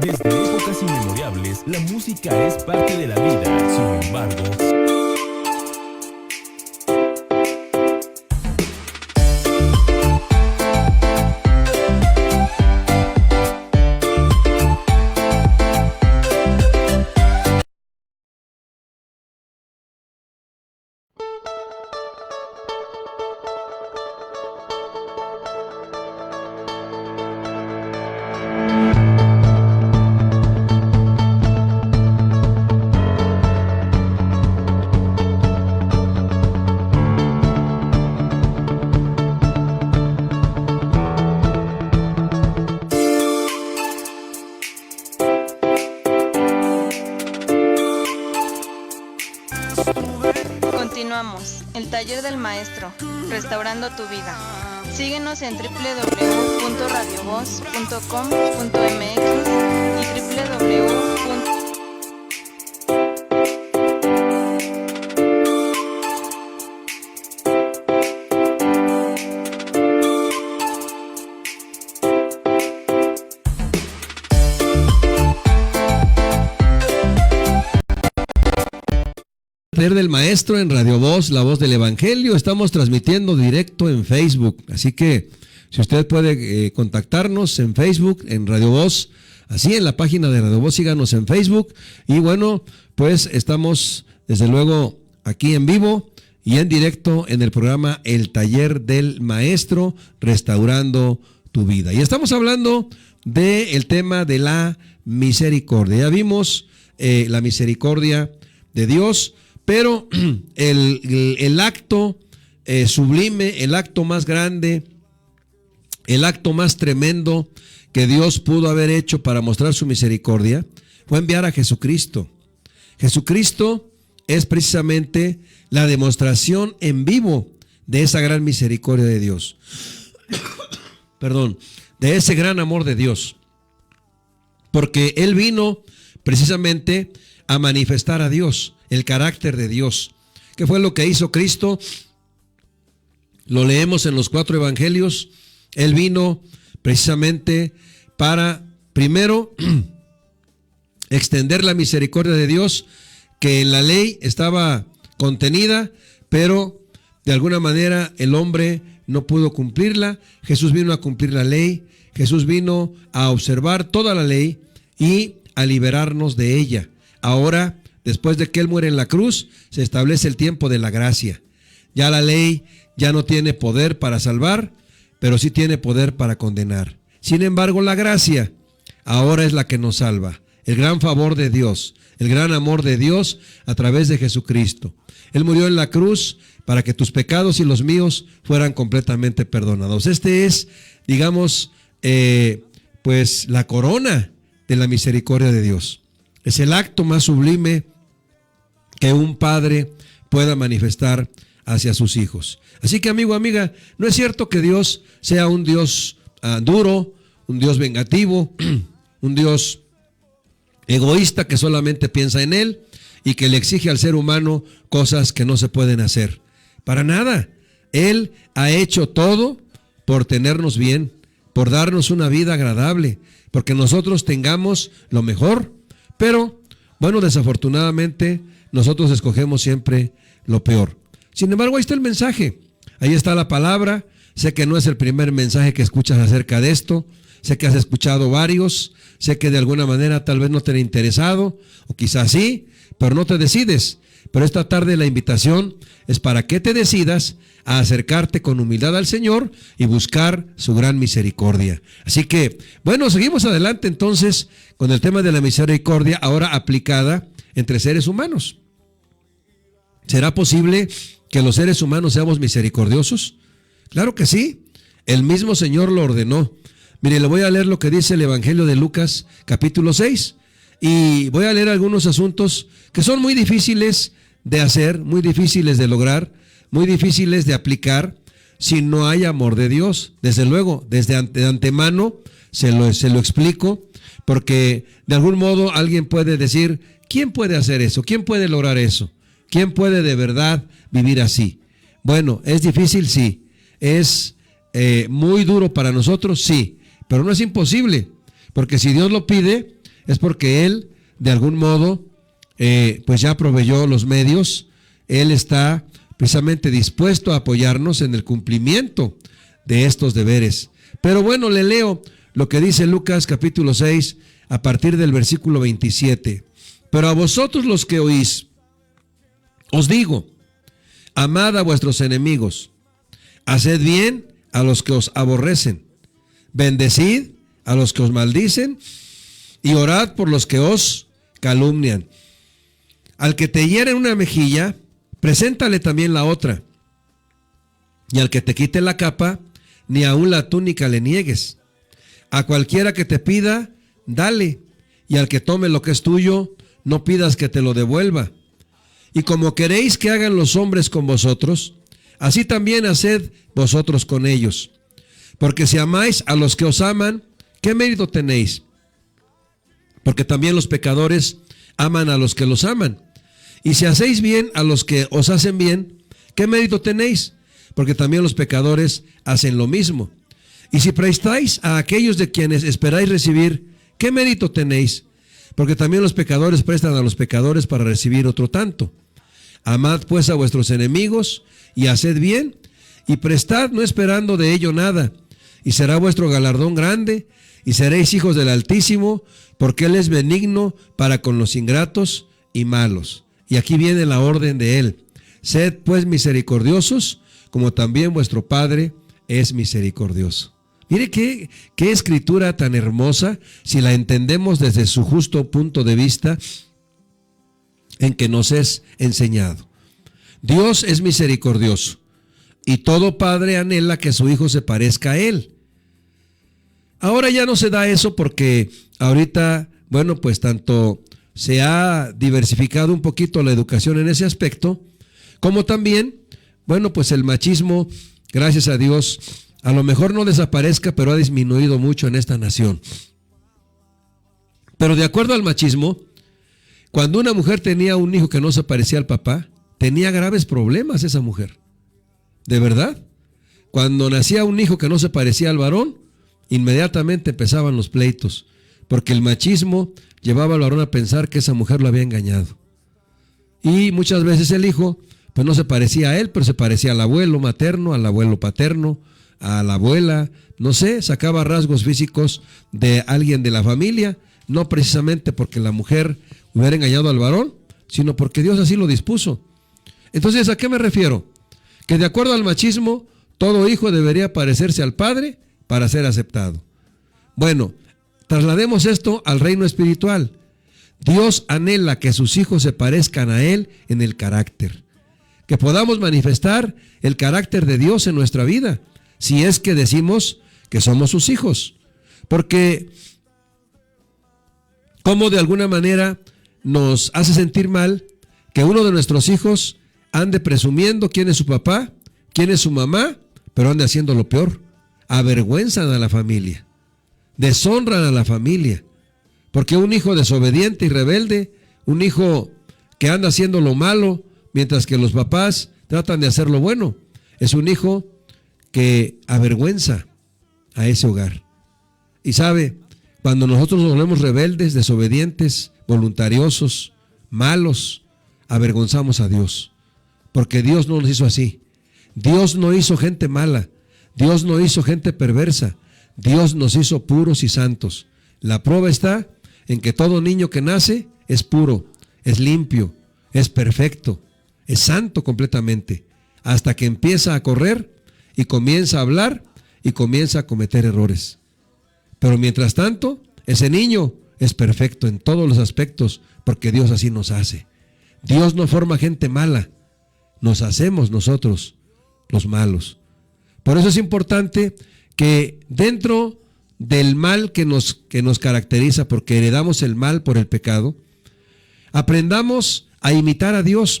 Desde épocas inmemorables, la música es parte de la vida. Sin embargo, Continuamos, el taller del maestro, restaurando tu vida. Síguenos en www.radiovoz.com.mx y www. Del Maestro en Radio Voz, la voz del Evangelio. Estamos transmitiendo directo en Facebook, así que si usted puede contactarnos en Facebook, en Radio Voz, así en la página de Radio Voz, síganos en Facebook. Y bueno, pues estamos desde luego aquí en vivo y en directo en el programa El Taller del Maestro, restaurando tu vida. Y estamos hablando del tema de la misericordia. Ya vimos la misericordia de Dios. Pero el acto sublime, el acto más grande, el acto más tremendo que Dios pudo haber hecho para mostrar su misericordia fue enviar a Jesucristo. Jesucristo es precisamente la demostración en vivo de esa gran misericordia de Dios. Perdón, de ese gran amor de Dios. Porque Él vino precisamente a manifestar a Dios, el carácter de Dios. ¿Qué fue lo que hizo Cristo? Lo leemos en los 4 evangelios. Él vino precisamente para, primero, extender la misericordia de Dios, que en la ley estaba contenida, pero de alguna manera el hombre no pudo cumplirla. Jesús vino a cumplir la ley. Jesús vino a observar toda la ley y a liberarnos de ella. Ahora, después de que Él muere en la cruz, se establece el tiempo de la gracia. Ya la ley ya no tiene poder para salvar, pero sí tiene poder para condenar. Sin embargo, la gracia ahora es la que nos salva. El gran favor de Dios, el gran amor de Dios a través de Jesucristo. Él murió en la cruz para que tus pecados y los míos fueran completamente perdonados. Este es, digamos, pues la corona de la misericordia de Dios. Es el acto más sublime que un padre pueda manifestar hacia sus hijos. Así que, amigo, amiga, no es cierto que Dios sea un Dios duro, un Dios vengativo, un Dios egoísta que solamente piensa en Él y que le exige al ser humano cosas que no se pueden hacer. Para nada. Él ha hecho todo por tenernos bien, por darnos una vida agradable, porque nosotros tengamos lo mejor. Pero, bueno, desafortunadamente, nosotros escogemos siempre lo peor. Sin embargo, ahí está el mensaje, ahí está la palabra. Sé que no es el primer mensaje que escuchas acerca de esto, sé que has escuchado varios, sé que de alguna manera tal vez no te ha interesado, o quizás sí, pero no te decides. Pero esta tarde la invitación es para que te decidas a acercarte con humildad al Señor y buscar su gran misericordia. Así que, bueno, seguimos adelante entonces con el tema de la misericordia, ahora aplicada entre seres humanos. ¿Será posible que los seres humanos seamos misericordiosos? Claro que sí. El mismo Señor lo ordenó. Mire, le voy a leer lo que dice el Evangelio de Lucas, capítulo 6. Y voy a leer algunos asuntos que son muy difíciles de hacer, muy difíciles de lograr, muy difíciles de aplicar si no hay amor de Dios. Desde luego, desde antemano se lo explico, porque de algún modo alguien puede decir, ¿quién puede hacer eso? ¿Quién puede lograr eso? ¿Quién puede de verdad vivir así? Bueno, ¿es difícil? Sí. ¿Es muy duro para nosotros? Sí. Pero no es imposible, porque si Dios lo pide, es porque Él, de algún modo, pues ya proveyó los medios. Él está precisamente dispuesto a apoyarnos en el cumplimiento de estos deberes. Pero bueno, le leo lo que dice Lucas capítulo 6 a partir del versículo 27. Pero a vosotros los que oís, os digo, amad a vuestros enemigos, haced bien a los que os aborrecen, bendecid a los que os maldicen y orad por los que os calumnian. Al que te hiere una mejilla, preséntale también la otra. Y al que te quite la capa, ni aun la túnica le niegues. A cualquiera que te pida, dale. Y al que tome lo que es tuyo, no pidas que te lo devuelva. Y como queréis que hagan los hombres con vosotros, así también haced vosotros con ellos. Porque si amáis a los que os aman, ¿qué mérito tenéis? Porque también los pecadores aman a los que los aman. Y si hacéis bien a los que os hacen bien, ¿qué mérito tenéis? Porque también los pecadores hacen lo mismo. Y si prestáis a aquellos de quienes esperáis recibir, ¿qué mérito tenéis? Porque también los pecadores prestan a los pecadores para recibir otro tanto. Amad pues a vuestros enemigos y haced bien, y prestad no esperando de ello nada, y será vuestro galardón grande, y seréis hijos del Altísimo, porque Él es benigno para con los ingratos y malos. Y aquí viene la orden de Él. Sed pues misericordiosos, como también vuestro Padre es misericordioso. Mire qué escritura tan hermosa, si la entendemos desde su justo punto de vista en que nos es enseñado. Dios es misericordioso, y todo padre anhela que su hijo se parezca a Él. Ahora ya no se da eso porque ahorita, bueno, pues tanto se ha diversificado un poquito la educación en ese aspecto, como también, bueno, pues el machismo, gracias a Dios, a lo mejor no desaparezca, pero ha disminuido mucho en esta nación. Pero de acuerdo al machismo, cuando una mujer tenía un hijo que no se parecía al papá, tenía graves problemas esa mujer. ¿De verdad? Cuando nacía un hijo que no se parecía al varón, inmediatamente empezaban los pleitos, porque el machismo llevaba al varón a pensar que esa mujer lo había engañado. Y muchas veces el hijo, pues no se parecía a él, pero se parecía al abuelo materno, al abuelo paterno, a la abuela, no sé, sacaba rasgos físicos de alguien de la familia, no precisamente porque la mujer hubiera engañado al varón, sino porque Dios así lo dispuso. Entonces, ¿a qué me refiero? Que de acuerdo al machismo, todo hijo debería parecerse al padre para ser aceptado. Bueno, traslademos esto al reino espiritual. Dios anhela que sus hijos se parezcan a Él en el carácter, que podamos manifestar el carácter de Dios en nuestra vida, si es que decimos que somos sus hijos. Porque como de alguna manera nos hace sentir mal que uno de nuestros hijos ande presumiendo quién es su papá, quién es su mamá, pero ande haciendo lo peor. Avergüenzan a la familia, deshonran a la familia, porque un hijo desobediente y rebelde, un hijo que anda haciendo lo malo, mientras que los papás tratan de hacer lo bueno, es un hijo que avergüenza a ese hogar. Y sabe, cuando nosotros nos volvemos rebeldes, desobedientes, voluntariosos, malos, avergonzamos a Dios, porque Dios no nos hizo así. Dios no hizo gente mala, Dios no hizo gente perversa, Dios nos hizo puros y santos. La prueba está en que todo niño que nace es puro, es limpio, es perfecto, es santo completamente, hasta que empieza a correr y comienza a hablar y comienza a cometer errores. Pero mientras tanto, ese niño es perfecto en todos los aspectos, porque Dios así nos hace. Dios no forma gente mala, nos hacemos nosotros los malos. Por eso es importante que dentro del mal que nos caracteriza, porque heredamos el mal por el pecado, aprendamos a imitar a Dios.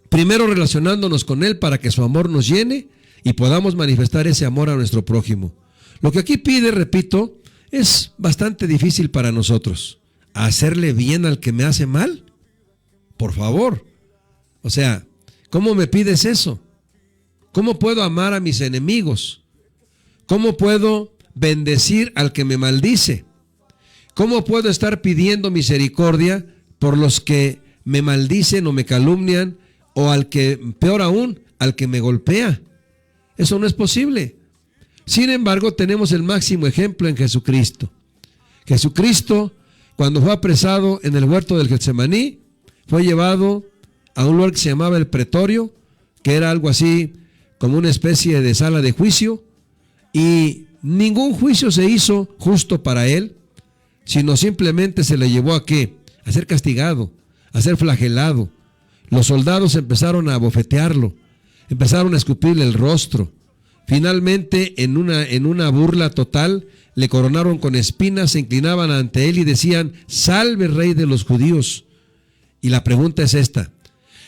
Primero relacionándonos con Él para que su amor nos llene y podamos manifestar ese amor a nuestro prójimo. Lo que aquí pide, repito, es bastante difícil para nosotros. ¿Hacerle bien al que me hace mal? Por favor. O sea, ¿cómo me pides eso? ¿Cómo puedo amar a mis enemigos? ¿Cómo puedo bendecir al que me maldice? ¿Cómo puedo estar pidiendo misericordia por los que me maldicen o me calumnian, o al que, peor aún, al que me golpea? Eso no es posible. Sin embargo, tenemos el máximo ejemplo en Jesucristo. Jesucristo, cuando fue apresado en el huerto del Getsemaní, fue llevado a un lugar que se llamaba el Pretorio, que era algo así como una especie de sala de juicio, y ningún juicio se hizo justo para él, sino simplemente se le llevó a ¿qué? A ser castigado, a ser flagelado. Los soldados empezaron a abofetearlo, empezaron a escupirle el rostro. Finalmente, en una burla total, le coronaron con espinas, se inclinaban ante él y decían: «Salve, Rey de los judíos». Y la pregunta es esta: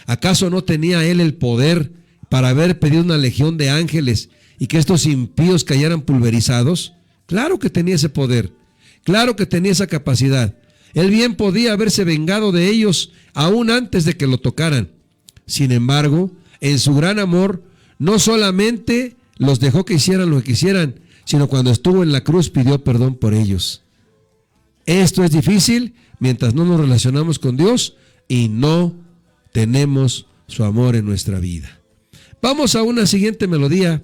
¿acaso no tenía él el poder para haber pedido una legión de ángeles y que estos impíos cayeran pulverizados? Claro que tenía ese poder, claro que tenía esa capacidad. Él bien podía haberse vengado de ellos aún antes de que lo tocaran. Sin embargo, en su gran amor, no solamente los dejó que hicieran lo que quisieran, sino cuando estuvo en la cruz pidió perdón por ellos. Esto es difícil mientras no nos relacionamos con Dios y no tenemos su amor en nuestra vida. Vamos a una siguiente melodía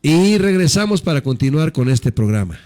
y regresamos para continuar con este programa.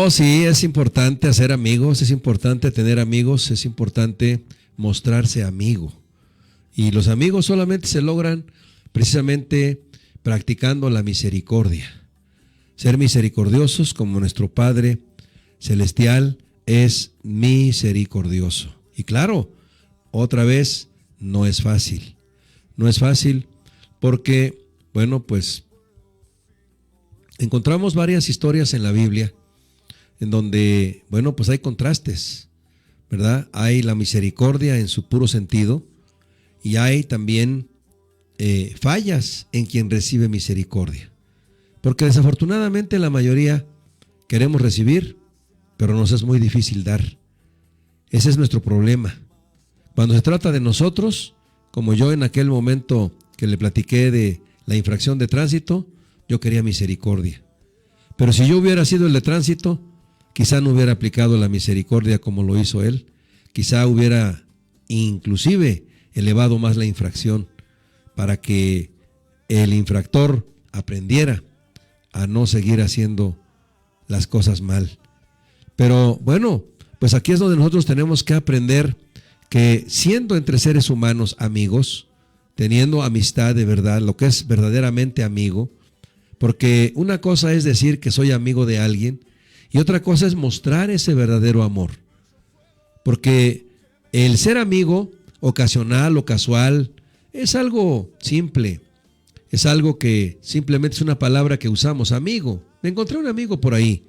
Oh, sí, es importante hacer amigos, es importante tener amigos, es importante mostrarse amigo. Y los amigos solamente se logran precisamente practicando la misericordia. Ser misericordiosos como nuestro Padre Celestial es misericordioso. Y claro, otra vez, no es fácil. No es fácil porque, bueno, pues encontramos varias historias en la Biblia en donde, bueno, pues hay contrastes, ¿verdad? Hay la misericordia en su puro sentido y hay también fallas en quien recibe misericordia. Porque desafortunadamente la mayoría queremos recibir, pero nos es muy difícil dar. Ese es nuestro problema. Cuando se trata de nosotros, como yo en aquel momento que le platiqué de la infracción de tránsito, yo quería misericordia. Pero si yo hubiera sido el de tránsito, quizá no hubiera aplicado la misericordia como lo hizo él. Quizá hubiera inclusive elevado más la infracción para que el infractor aprendiera a no seguir haciendo las cosas mal. Pero bueno, pues aquí es donde nosotros tenemos que aprender que siendo entre seres humanos amigos, teniendo amistad de verdad, lo que es verdaderamente amigo, porque una cosa es decir que soy amigo de alguien y otra cosa es mostrar ese verdadero amor. Porque el ser amigo ocasional o casual es algo simple, es algo que simplemente es una palabra que usamos, amigo. Me encontré un amigo por ahí,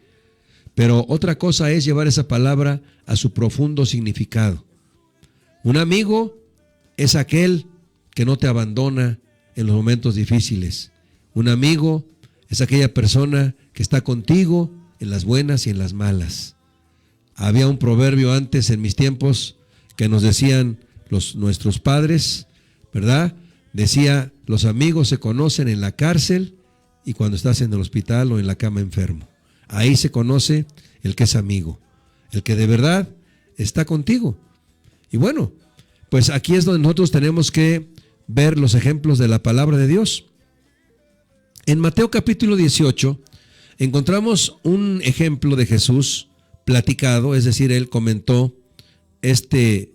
pero otra cosa es llevar esa palabra a su profundo significado. Un amigo es aquel que no te abandona en los momentos difíciles. Un amigo es aquella persona que está contigo en las buenas y en las malas. Había un proverbio antes en mis tiempos que nos decían nuestros padres, ¿verdad? Decía, los amigos se conocen en la cárcel y cuando estás en el hospital o en la cama enfermo. Ahí se conoce el que es amigo, el que de verdad está contigo. Y bueno, pues aquí es donde nosotros tenemos que ver los ejemplos de la palabra de Dios. En Mateo capítulo 18 encontramos un ejemplo de Jesús platicado, es decir, él comentó este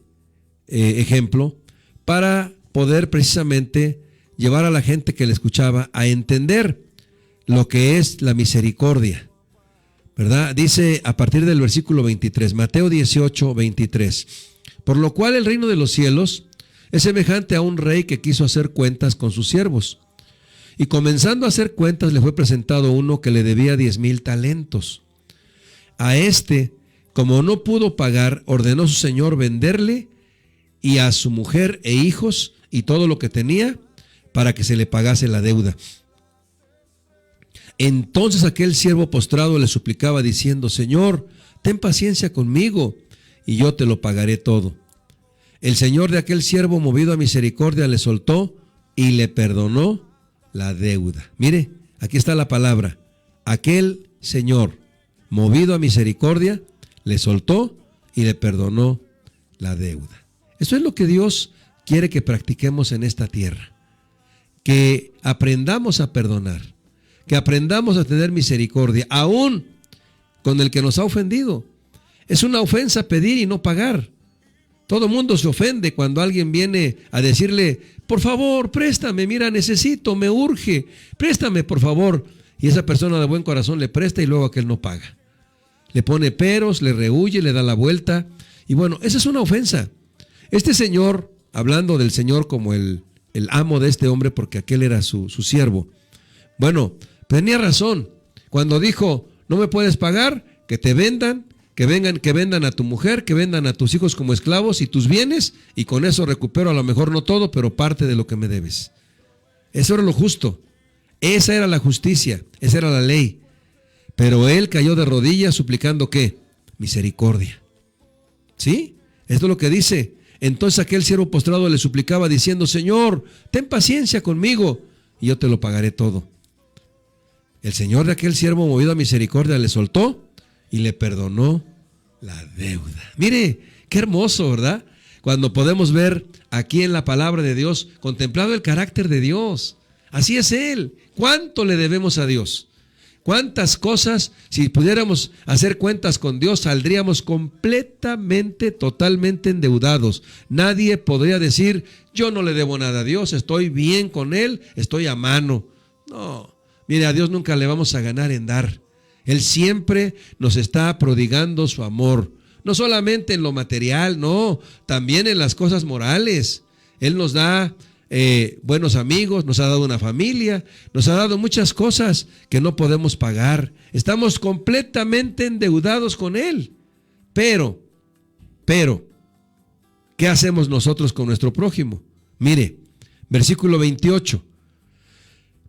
ejemplo para poder precisamente llevar a la gente que le escuchaba a entender lo que es la misericordia, ¿verdad? Dice a partir del versículo 23, Mateo 18, 23, por lo cual el reino de los cielos es semejante a un rey que quiso hacer cuentas con sus siervos. Y comenzando a hacer cuentas le fue presentado uno que le debía 10,000 talentos. A este, como no pudo pagar, ordenó su señor venderle y a su mujer e hijos y todo lo que tenía para que se le pagase la deuda. Entonces aquel siervo postrado le suplicaba diciendo, Señor, ten paciencia conmigo y yo te lo pagaré todo. El señor de aquel siervo, movido a misericordia, le soltó y le perdonó la deuda. Mire, aquí está la palabra. Aquel señor, movido a misericordia, le soltó y le perdonó la deuda. Eso es lo que Dios quiere que practiquemos en esta tierra. Que aprendamos a perdonar, que aprendamos a tener misericordia, aún con el que nos ha ofendido. Es una ofensa pedir y no pagar. Todo mundo se ofende cuando alguien viene a decirle, por favor, préstame, mira, necesito, me urge, préstame, por favor. Y esa persona de buen corazón le presta y luego aquel no paga. Le pone peros, le rehúye, le da la vuelta. Y bueno, esa es una ofensa. Este señor, hablando del señor como el amo de este hombre, porque aquel era su siervo, bueno, tenía razón. Cuando dijo, no me puedes pagar, que te vendan, que vendan a tu mujer, que vendan a tus hijos como esclavos y tus bienes, y con eso recupero a lo mejor no todo, pero parte de lo que me debes. Eso era lo justo. Esa era la justicia, esa era la ley. Pero él cayó de rodillas suplicando ¿qué? Misericordia. ¿Sí? Esto es lo que dice. Entonces aquel siervo postrado le suplicaba diciendo, Señor, ten paciencia conmigo y yo te lo pagaré todo. El señor de aquel siervo, movido a misericordia, le soltó y le perdonó la deuda. Mire, qué hermoso, ¿verdad? Cuando podemos ver aquí en la palabra de Dios, contemplado el carácter de Dios. Así es Él. ¿Cuánto le debemos a Dios? ¿Cuántas cosas, si pudiéramos hacer cuentas con Dios, saldríamos completamente, totalmente endeudados? Nadie podría decir, yo no le debo nada a Dios, estoy bien con Él, estoy a mano. No, mire, a Dios nunca le vamos a ganar en dar. Él siempre nos está prodigando su amor. No solamente en lo material, no, también en las cosas morales. Él nos da buenos amigos, nos ha dado una familia, nos ha dado muchas cosas que no podemos pagar. Estamos completamente endeudados con Él. Pero, ¿qué hacemos nosotros con nuestro prójimo? Mire, versículo 28.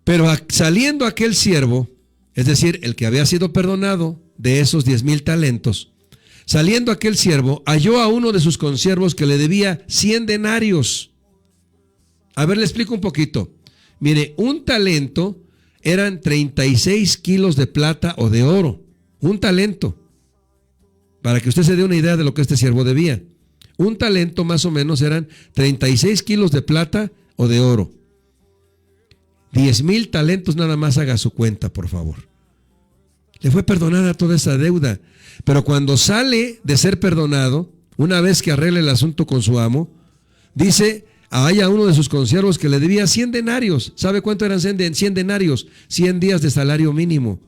Pero saliendo aquel siervo, es decir, el que había sido perdonado de esos 10,000 talentos, saliendo aquel siervo, halló a uno de sus consiervos que le debía 100 denarios. A ver, le explico un poquito. Mire, un talento eran 36 kilos de plata o de oro. Un talento. Para que usted se dé una idea de lo que este siervo debía. Un talento más o menos eran 36 kilos de plata o de oro. 10,000 talentos nada más, haga su cuenta, por favor. Le fue perdonada toda esa deuda. Pero cuando sale de ser perdonado, una vez que arregle el asunto con su amo, dice, hay a uno de sus consiervos que le debía 100 denarios. ¿Sabe cuánto eran 100 denarios? 100 días de salario mínimo.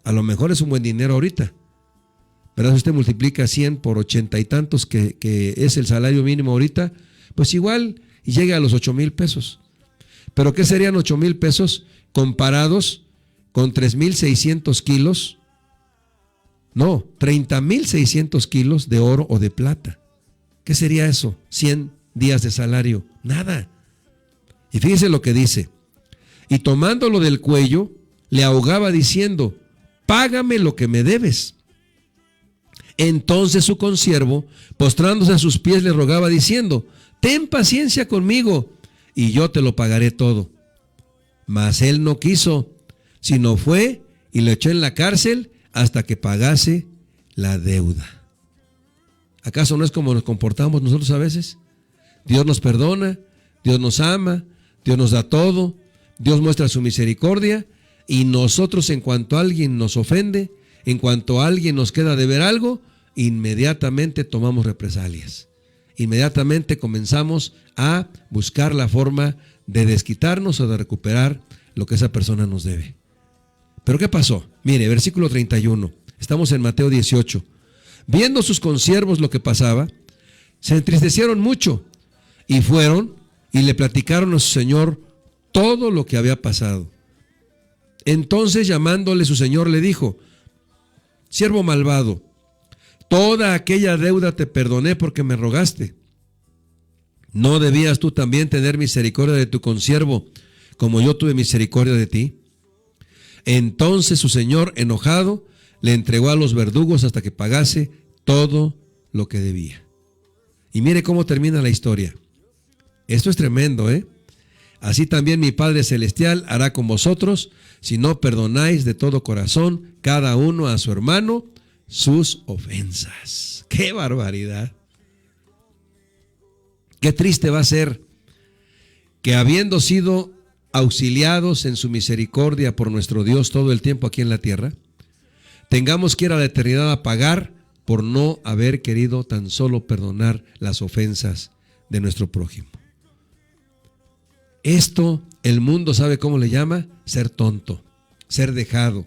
A lo mejor es un buen dinero ahorita. Pero si usted multiplica 100 por 80 y tantos, que es el salario mínimo ahorita, pues igual y llega a los 8,000 pesos. ¿Pero qué serían 8,000 pesos comparados con 3,600 kilos? No, 30,600 kilos de oro o de plata. ¿Qué sería eso? 100 días de salario. Nada. Y fíjese lo que dice. Y tomándolo del cuello, le ahogaba diciendo, págame lo que me debes. Entonces su consiervo, postrándose a sus pies, le rogaba diciendo, ten paciencia conmigo, y yo te lo pagaré todo. Mas él no quiso, sino fue y lo echó en la cárcel hasta que pagase la deuda. ¿Acaso no es como nos comportamos nosotros a veces? Dios nos perdona, Dios nos ama, Dios nos da todo, Dios muestra su misericordia, y nosotros, en cuanto alguien nos ofende, en cuanto alguien nos queda de ver algo, inmediatamente tomamos represalias. Inmediatamente comenzamos a buscar la forma de desquitarnos o de recuperar lo que esa persona nos debe. ¿Pero qué pasó? Mire, versículo 31. Estamos en Mateo 18. Viendo sus consiervos lo que pasaba, se entristecieron mucho y fueron y le platicaron a su señor todo lo que había pasado. Entonces, llamándole su señor, le dijo, siervo malvado, toda aquella deuda te perdoné porque me rogaste. ¿No debías tú también tener misericordia de tu consiervo, como yo tuve misericordia de ti? Entonces su señor, enojado, le entregó a los verdugos hasta que pagase todo lo que debía. Y mire cómo termina la historia. Esto es tremendo, ¿eh? Así también mi Padre Celestial hará con vosotros, si no perdonáis de todo corazón cada uno a su hermano sus ofensas. ¡Qué barbaridad! Qué triste va a ser que, habiendo sido auxiliados en su misericordia por nuestro Dios todo el tiempo aquí en la tierra, tengamos que ir a la eternidad a pagar por no haber querido tan solo perdonar las ofensas de nuestro prójimo. Esto el mundo sabe cómo le llama: ser tonto, ser dejado,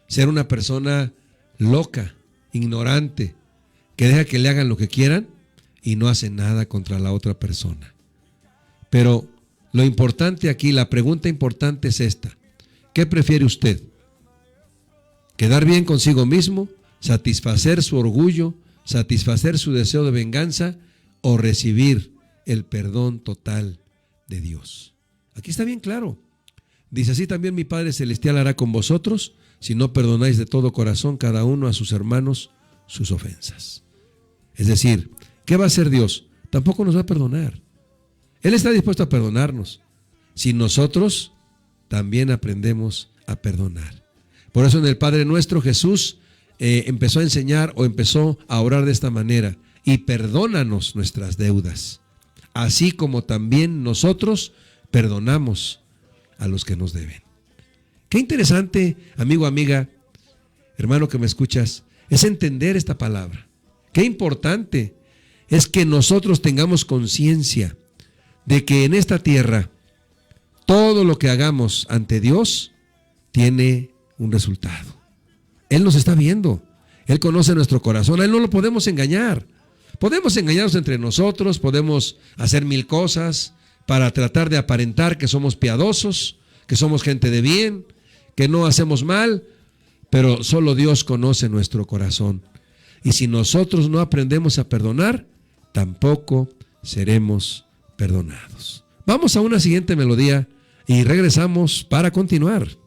ser una persona loca, ignorante, que deja que le hagan lo que quieran y no hace nada contra la otra persona. Pero lo importante aquí, la pregunta importante es esta: ¿qué prefiere usted? ¿Quedar bien consigo mismo, satisfacer su orgullo, satisfacer su deseo de venganza, o recibir el perdón total de Dios? Aquí está bien claro. Dice: así también mi Padre Celestial hará con vosotros, si no perdonáis de todo corazón cada uno a sus hermanos sus ofensas. Es decir, ¿qué va a hacer Dios? Tampoco nos va a perdonar. Él está dispuesto a perdonarnos si nosotros también aprendemos a perdonar. Por eso en el Padre Nuestro Jesús empezó a enseñar, o empezó a orar de esta manera: y perdónanos nuestras deudas, así como también nosotros perdonamos a los que nos deben. Qué interesante, amigo, amiga, hermano que me escuchas, es entender esta palabra. Qué importante es que nosotros tengamos conciencia de que en esta tierra todo lo que hagamos ante Dios tiene un resultado. Él nos está viendo, Él conoce nuestro corazón, a Él no lo podemos engañar. Podemos engañarnos entre nosotros, podemos hacer mil cosas para tratar de aparentar que somos piadosos, que somos gente de bien, que no hacemos mal, pero solo Dios conoce nuestro corazón. Y si nosotros no aprendemos a perdonar, tampoco seremos perdonados. Vamos a una siguiente melodía y regresamos para continuar.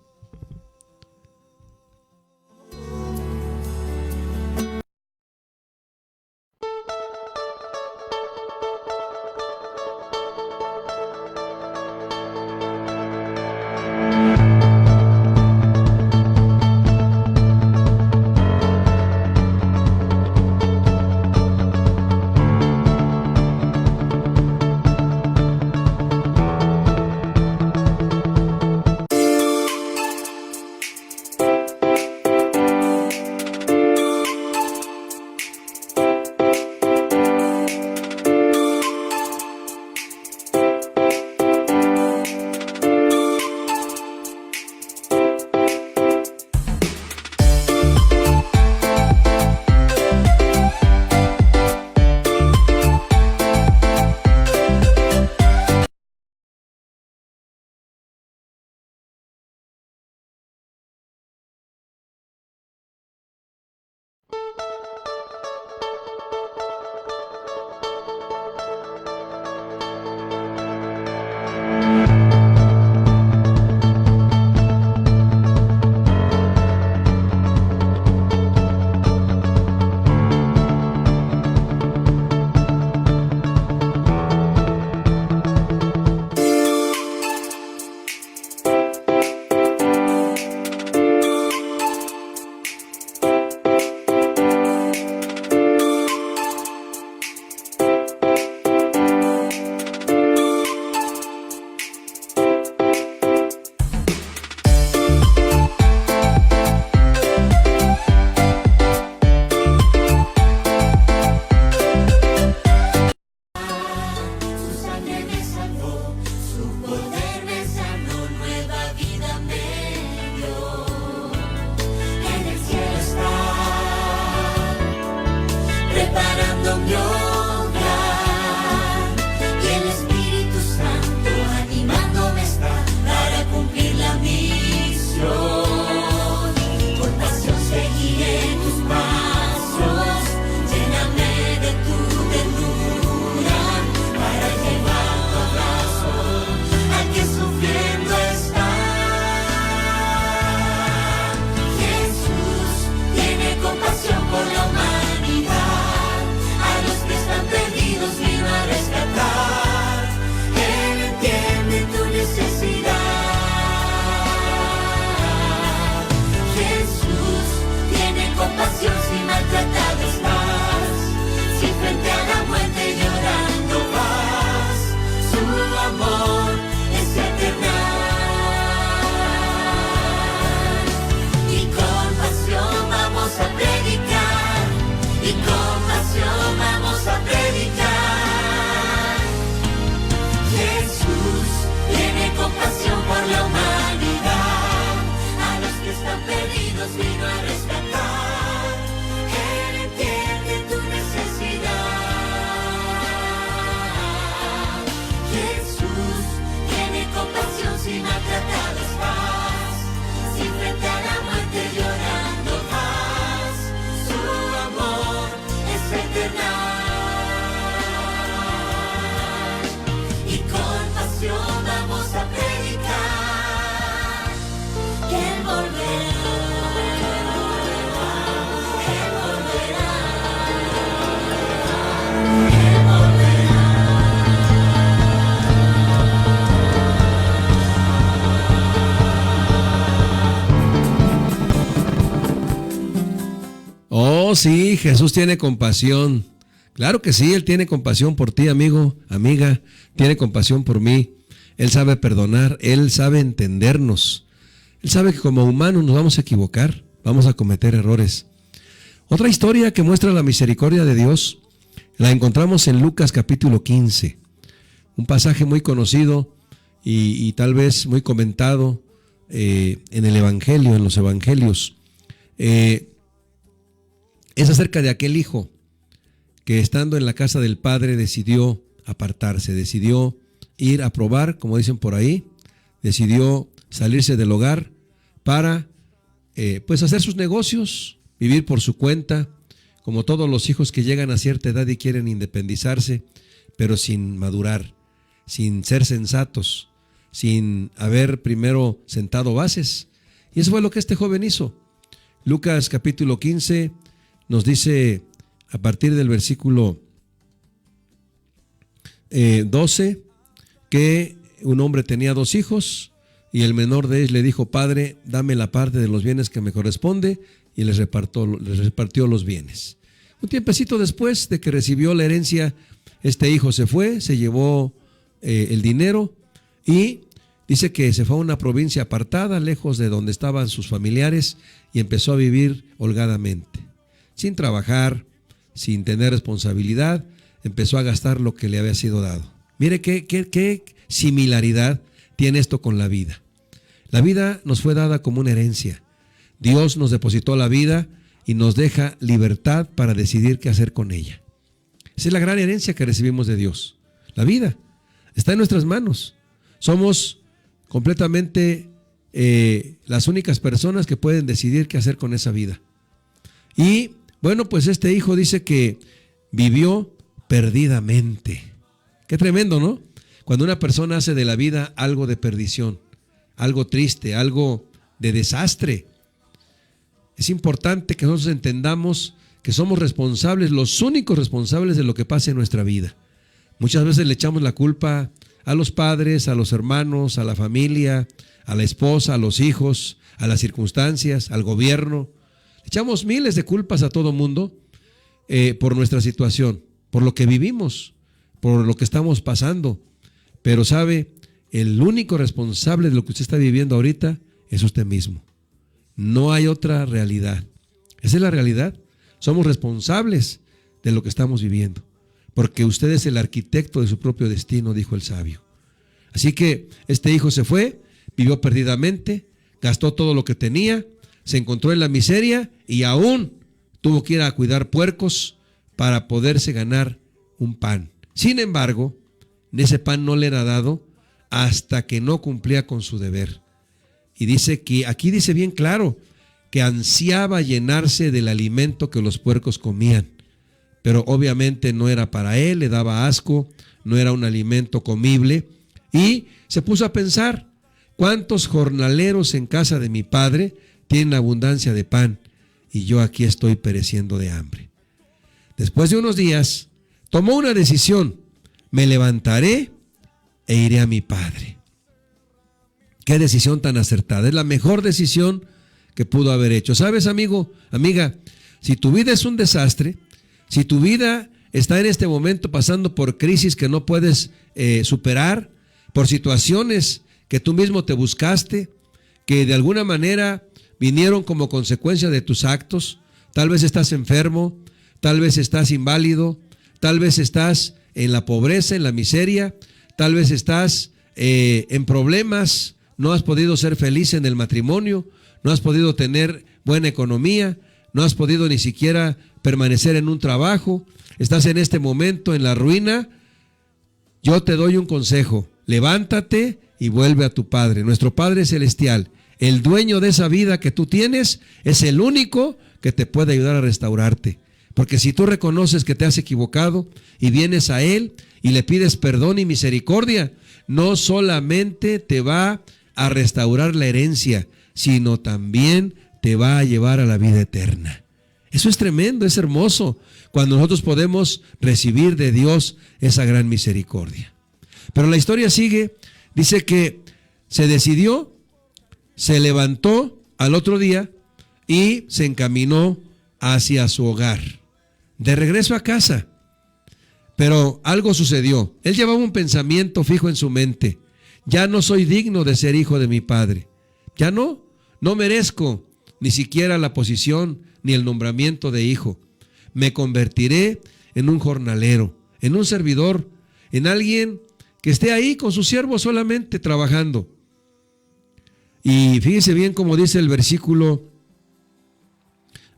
Oh, sí, Jesús tiene compasión. Claro que sí, Él tiene compasión por ti, amigo, amiga. Tiene compasión por mí. Él sabe perdonar, Él sabe entendernos. Él sabe que como humanos nos vamos a equivocar, vamos a cometer errores. Otra historia que muestra la misericordia de Dios la encontramos en Lucas capítulo 15, un pasaje muy conocido y tal vez muy comentado en el Evangelio, en los Evangelios. Es acerca de aquel hijo que estando en la casa del padre decidió apartarse, decidió ir a probar, como dicen por ahí, decidió salirse del hogar para pues hacer sus negocios, vivir por su cuenta, como todos los hijos que llegan a cierta edad y quieren independizarse, pero sin madurar, sin ser sensatos, sin haber primero sentado bases. Y eso fue lo que este joven hizo. Lucas capítulo 15 nos dice a partir del versículo 12 que un hombre tenía 2 hijos y el menor de ellos le dijo: Padre, dame la parte de los bienes que me corresponde, y les repartió los bienes. Un tiempecito después de que recibió la herencia, este hijo se fue, se llevó el dinero y dice que se fue a una provincia apartada, lejos de donde estaban sus familiares, y empezó a vivir holgadamente, sin trabajar, sin tener responsabilidad. Empezó a gastar lo que le había sido dado. Mire qué similaridad tiene esto con la vida. La vida nos fue dada como una herencia. Dios nos depositó la vida y nos deja libertad para decidir qué hacer con ella. Esa es la gran herencia que recibimos de Dios. La vida está en nuestras manos. Somos completamente las únicas personas que pueden decidir qué hacer con esa vida. Y bueno, pues este hijo dice que vivió perdidamente. Qué tremendo, ¿no? Cuando una persona hace de la vida algo de perdición, algo triste, algo de desastre. Es importante que nosotros entendamos que somos responsables, los únicos responsables de lo que pasa en nuestra vida. Muchas veces le echamos la culpa a los padres, a los hermanos, a la familia, a la esposa, a los hijos, a las circunstancias, al gobierno. Le echamos miles de culpas a todo mundo por nuestra situación, por lo que vivimos, por lo que estamos pasando. Pero sabe, el único responsable de lo que usted está viviendo ahorita es usted mismo. No hay otra realidad. Esa es la realidad. Somos responsables de lo que estamos viviendo, porque usted es el arquitecto de su propio destino, dijo el sabio. Así que este hijo se fue, vivió perdidamente, gastó todo lo que tenía, se encontró en la miseria y aún tuvo que ir a cuidar puercos para poderse ganar un pan. Sin embargo, ese pan no le era dado hasta que no cumplía con su deber. Y dice que, aquí dice bien claro, que ansiaba llenarse del alimento que los puercos comían. Pero obviamente no era para él, le daba asco, no era un alimento comible. Y se puso a pensar: ¿cuántos jornaleros en casa de mi padre tienen abundancia de pan y yo aquí estoy pereciendo de hambre? Después de unos días, tomó una decisión: me levantaré e iré a mi padre. Qué decisión tan acertada, es la mejor decisión que pudo haber hecho. ¿Sabes, amigo, amiga? Si tu vida es un desastre, si tu vida está en este momento pasando por crisis que no puedes superar, por situaciones que tú mismo te buscaste, que de alguna manera vinieron como consecuencia de tus actos, tal vez estás enfermo, tal vez estás inválido, tal vez estás en la pobreza, en la miseria, tal vez estás en problemas, no has podido ser feliz en el matrimonio, no has podido tener buena economía, no has podido ni siquiera permanecer en un trabajo, estás en este momento en la ruina. Yo te doy un consejo: levántate y vuelve a tu Padre. Nuestro Padre Celestial, el dueño de esa vida que tú tienes, es el único que te puede ayudar a restaurarte. Porque si tú reconoces que te has equivocado y vienes a Él y le pides perdón y misericordia, no solamente te va a restaurar la herencia, sino también te va a llevar a la vida eterna. Eso es tremendo, es hermoso, cuando nosotros podemos recibir de Dios esa gran misericordia. Pero la historia sigue, dice que se decidió, se levantó al otro día y se encaminó hacia su hogar, de regreso a casa. Pero algo sucedió. Él llevaba un pensamiento fijo en su mente: ya no soy digno de ser hijo de mi padre. Ya no. No merezco ni siquiera la posición ni el nombramiento de hijo. Me convertiré en un jornalero, en un servidor, en alguien que esté ahí con su siervo solamente trabajando. Y fíjese bien como dice el versículo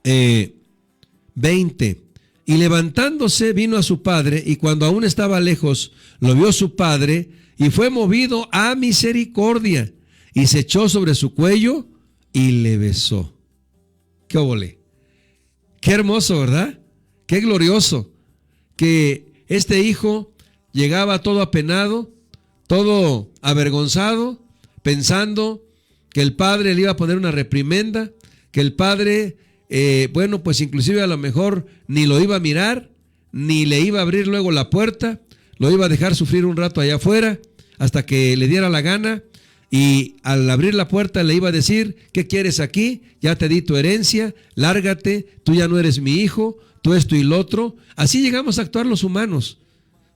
20. Y levantándose vino a su padre, y cuando aún estaba lejos, lo vio su padre, y fue movido a misericordia, y se echó sobre su cuello y le besó. ¡Qué óvole! ¡Qué hermoso!, ¿verdad? ¡Qué glorioso! Que este hijo llegaba todo apenado, todo avergonzado, pensando que el padre le iba a poner una reprimenda, que el padre, pues inclusive a lo mejor ni lo iba a mirar, ni le iba a abrir luego la puerta, lo iba a dejar sufrir un rato allá afuera, hasta que le diera la gana, y al abrir la puerta le iba a decir: ¿qué quieres aquí? Ya te di tu herencia, lárgate, tú ya no eres mi hijo, tú esto y lo otro. Así llegamos a actuar los humanos,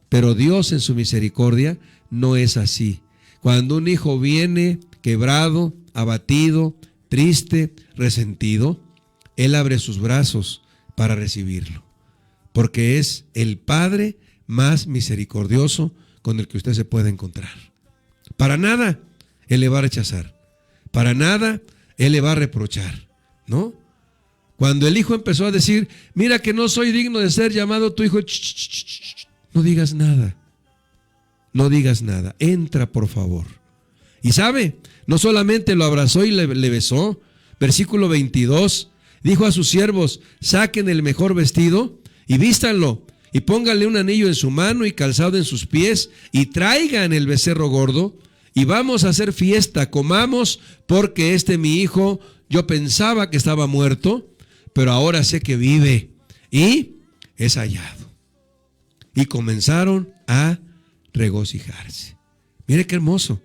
pero Dios en su misericordia no es así. Cuando un hijo viene quebrado, abatido, triste, resentido, Él abre sus brazos para recibirlo, porque es el Padre más misericordioso con el que usted se puede encontrar. Para nada Él le va a rechazar, para nada Él le va a reprochar, ¿no? Cuando el hijo empezó a decir: mira que no soy digno de ser llamado tu hijo, no digas nada, no digas nada, entra por favor. Y sabe, no solamente lo abrazó y le besó, versículo 22, dijo a sus siervos: saquen el mejor vestido y vístanlo, y pónganle un anillo en su mano y calzado en sus pies, y traigan el becerro gordo, y vamos a hacer fiesta, comamos, porque mi hijo, yo pensaba que estaba muerto, pero ahora sé que vive, y es hallado. Y comenzaron a regocijarse. Mire qué hermoso.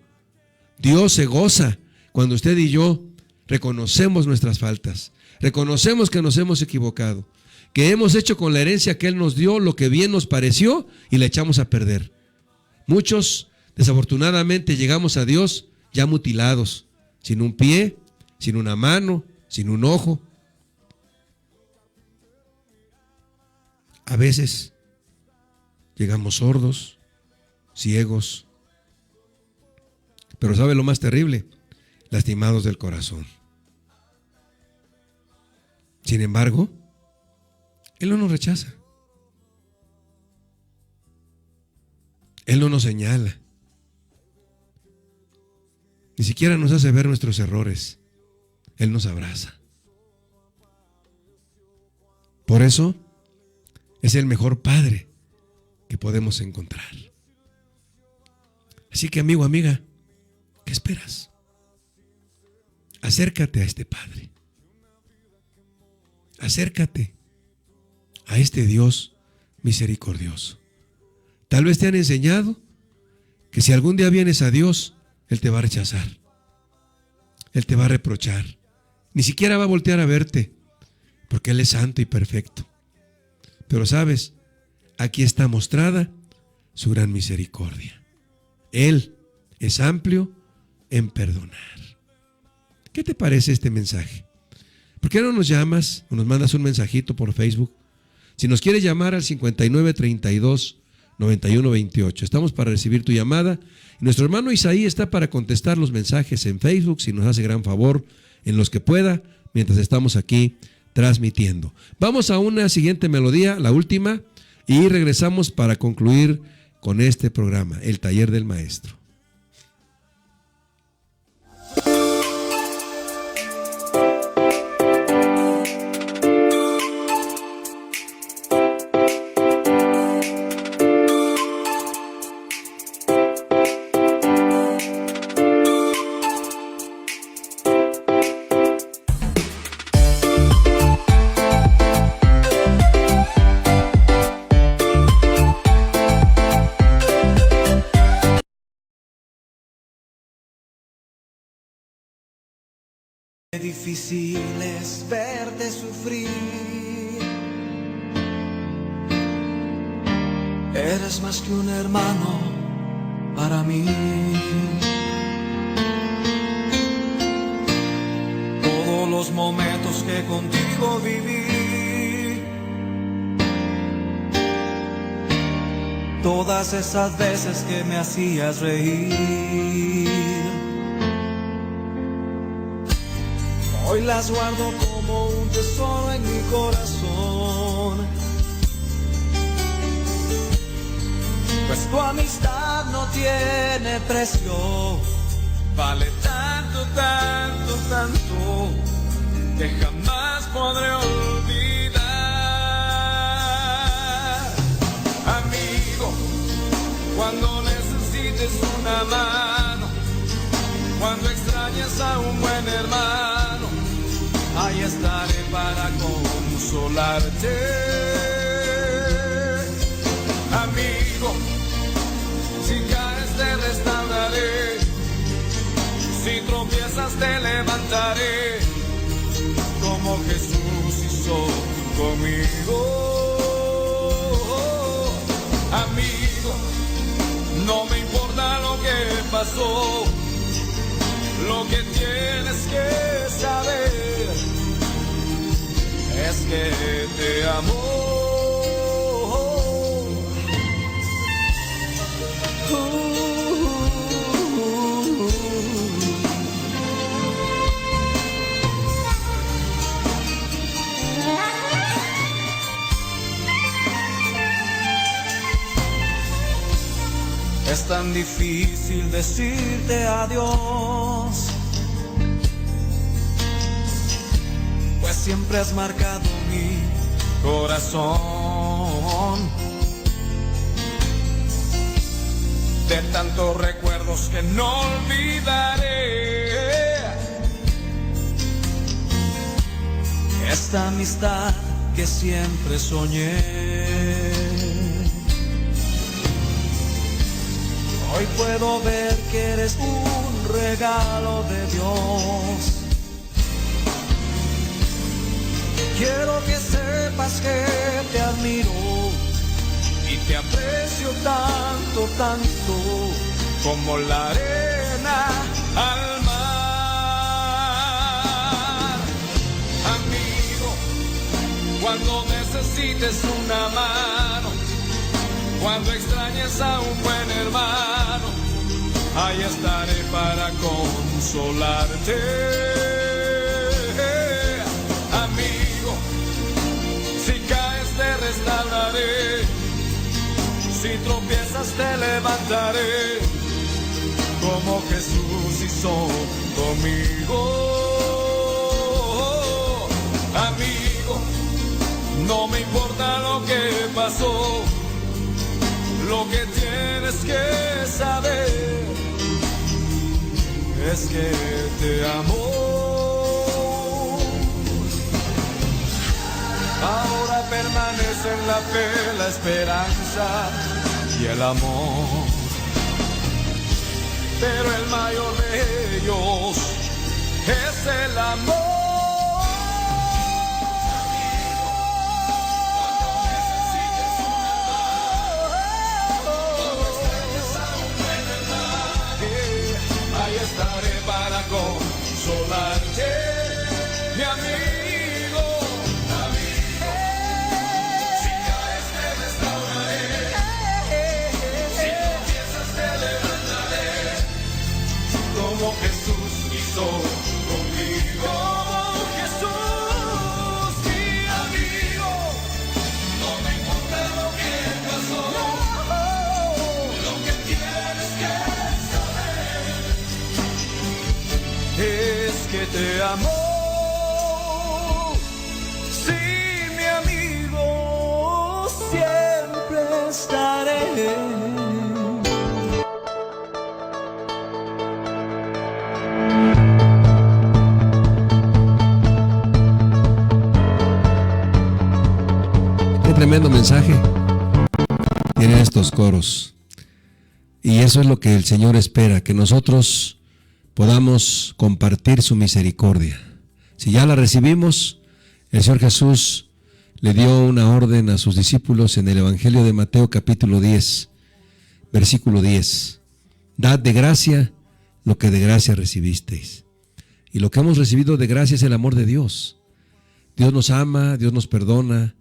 Dios se goza cuando usted y yo reconocemos nuestras faltas, reconocemos que nos hemos equivocado, que hemos hecho con la herencia que Él nos dio lo que bien nos pareció y la echamos a perder. Muchos, desafortunadamente, llegamos a Dios ya mutilados, sin un pie, sin una mano, sin un ojo. A veces llegamos sordos, ciegos, pero ¿sabe lo más terrible? Lastimados del corazón. Sin embargo, Él no nos rechaza. Él no nos señala. Ni siquiera nos hace ver nuestros errores. Él nos abraza. Por eso es el mejor Padre que podemos encontrar. Así que, amigo, amiga, ¿qué esperas? Acércate a este Padre. Acércate a este Dios misericordioso. Tal vez te han enseñado que si algún día vienes a Dios, Él te va a rechazar, Él te va a reprochar, ni siquiera va a voltear a verte, porque Él es santo y perfecto. Pero sabes, aquí está mostrada su gran misericordia. Él es amplio en perdonar. ¿Qué te parece este mensaje? ¿Por qué no nos llamas o nos mandas un mensajito por Facebook? Si nos quieres llamar al 5932-9128, estamos para recibir tu llamada. Y nuestro hermano Isaí está para contestar los mensajes en Facebook, si nos hace gran favor, en los que pueda, mientras estamos aquí transmitiendo. Vamos a una siguiente melodía, la última, y regresamos para concluir con este programa, El Taller del Maestro. Qué difícil es verte sufrir. Eres más que un hermano para mí. que contigo viví. Todas esas veces que me hacías reír, hoy las guardo como un tesoro en mi corazón. Pues tu amistad no tiene precio, vale tanto, tanto, tanto, que jamás podré olvidar. Amigo, cuando necesites una mano, cuando extrañes a un buen hermano, ahí estaré para consolarte. Amigo, si caes te restauraré, si tropiezas te levantaré, como Jesús hizo conmigo. Amigo, no me importa lo que pasó, lo que tienes que saber es que te amo. Es tan difícil decirte adiós, pues siempre has marcado mi corazón. De tantos recuerdos que no olvidaré, esta amistad que siempre soñé. Hoy puedo ver que eres un regalo de Dios. Quiero que sepas que te admiro y te aprecio tanto, tanto, como la arena al mar. Amigo, cuando necesites una mano, cuando extrañes a un buen hermano, ahí estaré para consolarte. Amigo, si caes te restauraré, si tropiezas te levantaré, como Jesús hizo conmigo. Amigo, no me importa lo que pasó, lo que tienes que saber es que te amo. Ahora permanecen la fe, la esperanza y el amor, pero el mayor de ellos es el amor. Estaré para consolarte, mi amigo. Amigo, si caes te restauraré, si tropiezas te levantaré, como Jesús hizo conmigo. Como Jesús, mi amigo, no me importa lo que pasó, lo que tienes que es que te amo. Sí, mi amigo, siempre estaré. Qué tremendo mensaje tienen estos coros. Y eso es lo que el Señor espera, que nosotros podamos compartir su misericordia. Si ya la recibimos, el Señor Jesús le dio una orden a sus discípulos en el Evangelio de Mateo capítulo 10, versículo 10. Dad de gracia lo que de gracia recibisteis. Y lo que hemos recibido de gracia es el amor de Dios. Dios nos ama, Dios nos perdona,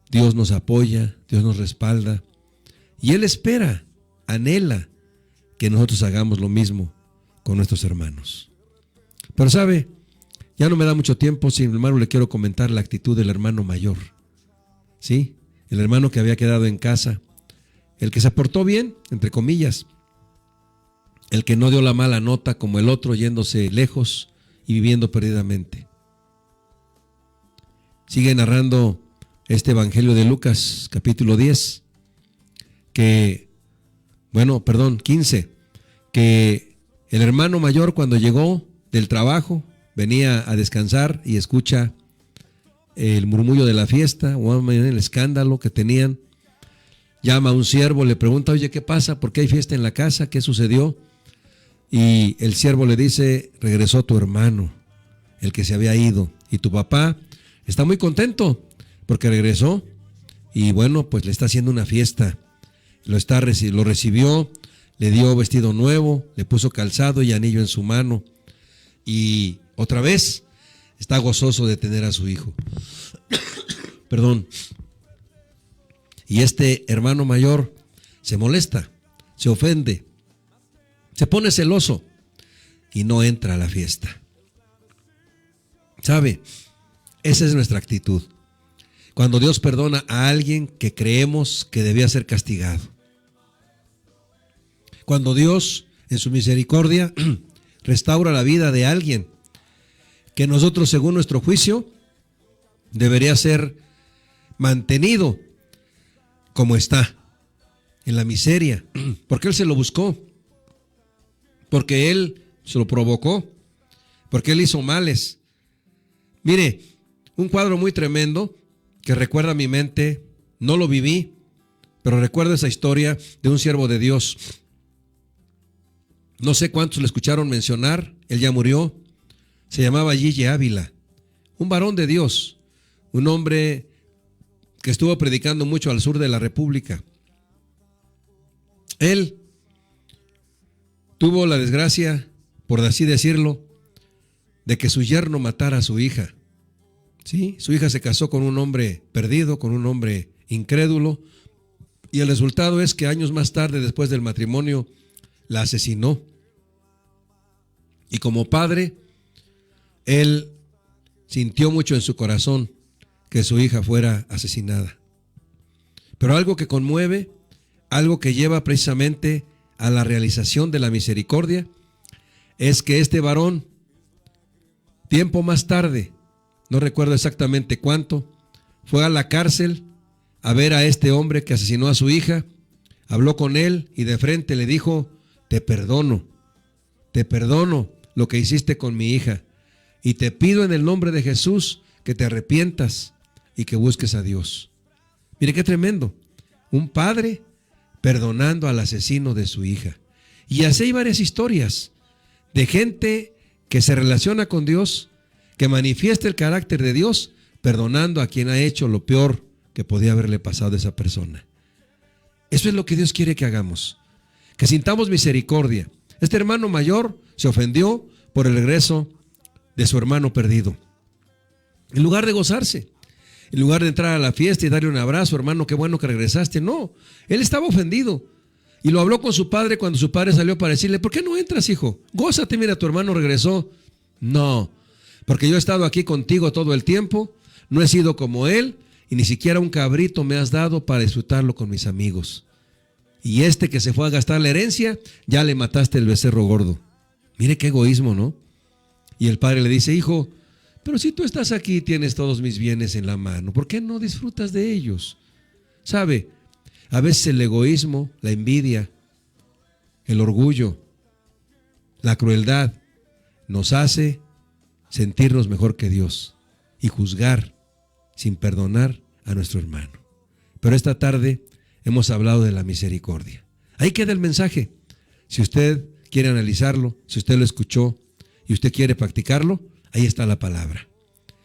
Dios nos apoya, Dios nos respalda. Y Él espera, anhela que nosotros hagamos lo mismo con nuestros hermanos. Pero sabe, ya no me da mucho tiempo, sin embargo le quiero comentar la actitud del hermano mayor. ¿Sí? El hermano que había quedado en casa, el que se portó bien, entre comillas, el que no dio la mala nota como el otro, yéndose lejos y viviendo perdidamente. Sigue narrando este evangelio de Lucas, capítulo 10, 15, que el hermano mayor, cuando llegó del trabajo, venía a descansar y escucha el murmullo de la fiesta o el escándalo que tenían. Llama a un siervo, le pregunta: oye, ¿qué pasa? ¿Por qué hay fiesta en la casa? ¿Qué sucedió? Y el siervo le dice: regresó tu hermano, el que se había ido, y tu papá está muy contento porque regresó y bueno, pues le está haciendo una fiesta. Lo recibió, le dio vestido nuevo, le puso calzado y anillo en su mano, y otra vez está gozoso de tener a su hijo. Perdón. Y este hermano mayor se molesta, se ofende, se pone celoso y no entra a la fiesta. ¿Sabe? Esa es nuestra actitud. Cuando Dios perdona a alguien que creemos que debía ser castigado. Cuando Dios, en su misericordia, restaura la vida de alguien que nosotros, según nuestro juicio, debería ser mantenido como está, en la miseria, porque Él se lo buscó, porque Él se lo provocó, porque Él hizo males. Mire, un cuadro muy tremendo que recuerda a mi mente, no lo viví, pero recuerdo esa historia de un siervo de Dios. No sé cuántos le escucharon mencionar, él ya murió. Se llamaba Gille Ávila, un varón de Dios, un hombre que estuvo predicando mucho al sur de la República. Él tuvo la desgracia, por así decirlo, de que su yerno matara a su hija. Sí, su hija se casó con un hombre perdido, con un hombre incrédulo, y el resultado es que años más tarde, después del matrimonio, la asesinó. Y como padre, él sintió mucho en su corazón que su hija fuera asesinada. Pero algo que conmueve, algo que lleva precisamente a la realización de la misericordia, es que este varón, tiempo más tarde, no recuerdo exactamente cuánto, fue a la cárcel a ver a este hombre que asesinó a su hija, habló con él y de frente le dijo: te perdono lo que hiciste con mi hija, y te pido en el nombre de Jesús que te arrepientas y que busques a Dios. Mire qué tremendo, un padre perdonando al asesino de su hija. Y así hay varias historias de gente que se relaciona con Dios, que manifiesta el carácter de Dios, perdonando a quien ha hecho lo peor que podía haberle pasado a esa persona. Eso es lo que Dios quiere que hagamos, que sintamos misericordia. Este hermano mayor se ofendió por el regreso de su hermano perdido. En lugar de gozarse, en lugar de entrar a la fiesta y darle un abrazo: hermano, qué bueno que regresaste. No, él estaba ofendido y lo habló con su padre cuando su padre salió para decirle: ¿por qué no entras, hijo? Gózate, mira, tu hermano regresó. No, porque yo he estado aquí contigo todo el tiempo, no he sido como él, y ni siquiera un cabrito me has dado para disfrutarlo con mis amigos. Y este que se fue a gastar la herencia, ya le mataste el becerro gordo. Mire qué egoísmo, ¿no? Y el padre le dice: hijo, pero si tú estás aquí y tienes todos mis bienes en la mano, ¿por qué no disfrutas de ellos? ¿Sabe? A veces el egoísmo, la envidia, el orgullo, la crueldad nos hace sentirnos mejor que Dios y juzgar sin perdonar a nuestro hermano. Pero esta tarde hemos hablado de la misericordia. Ahí queda el mensaje. Si usted quiere analizarlo, si usted lo escuchó y usted quiere practicarlo, ahí está la palabra.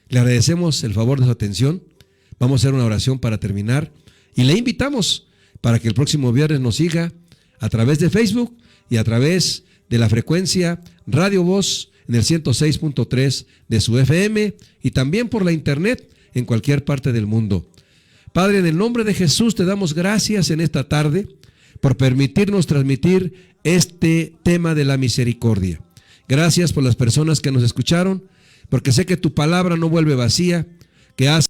Le agradecemos el favor de su atención. Vamos a hacer una oración para terminar y le invitamos para que el próximo viernes nos siga a través de Facebook y a través de la frecuencia Radio Voz en el 106.3 de su FM y también por la internet en cualquier parte del mundo. Padre, en el nombre de Jesús te damos gracias en esta tarde por permitirnos transmitir este tema de la misericordia. Gracias por las personas que nos escucharon, porque sé que tu palabra no vuelve vacía, que hace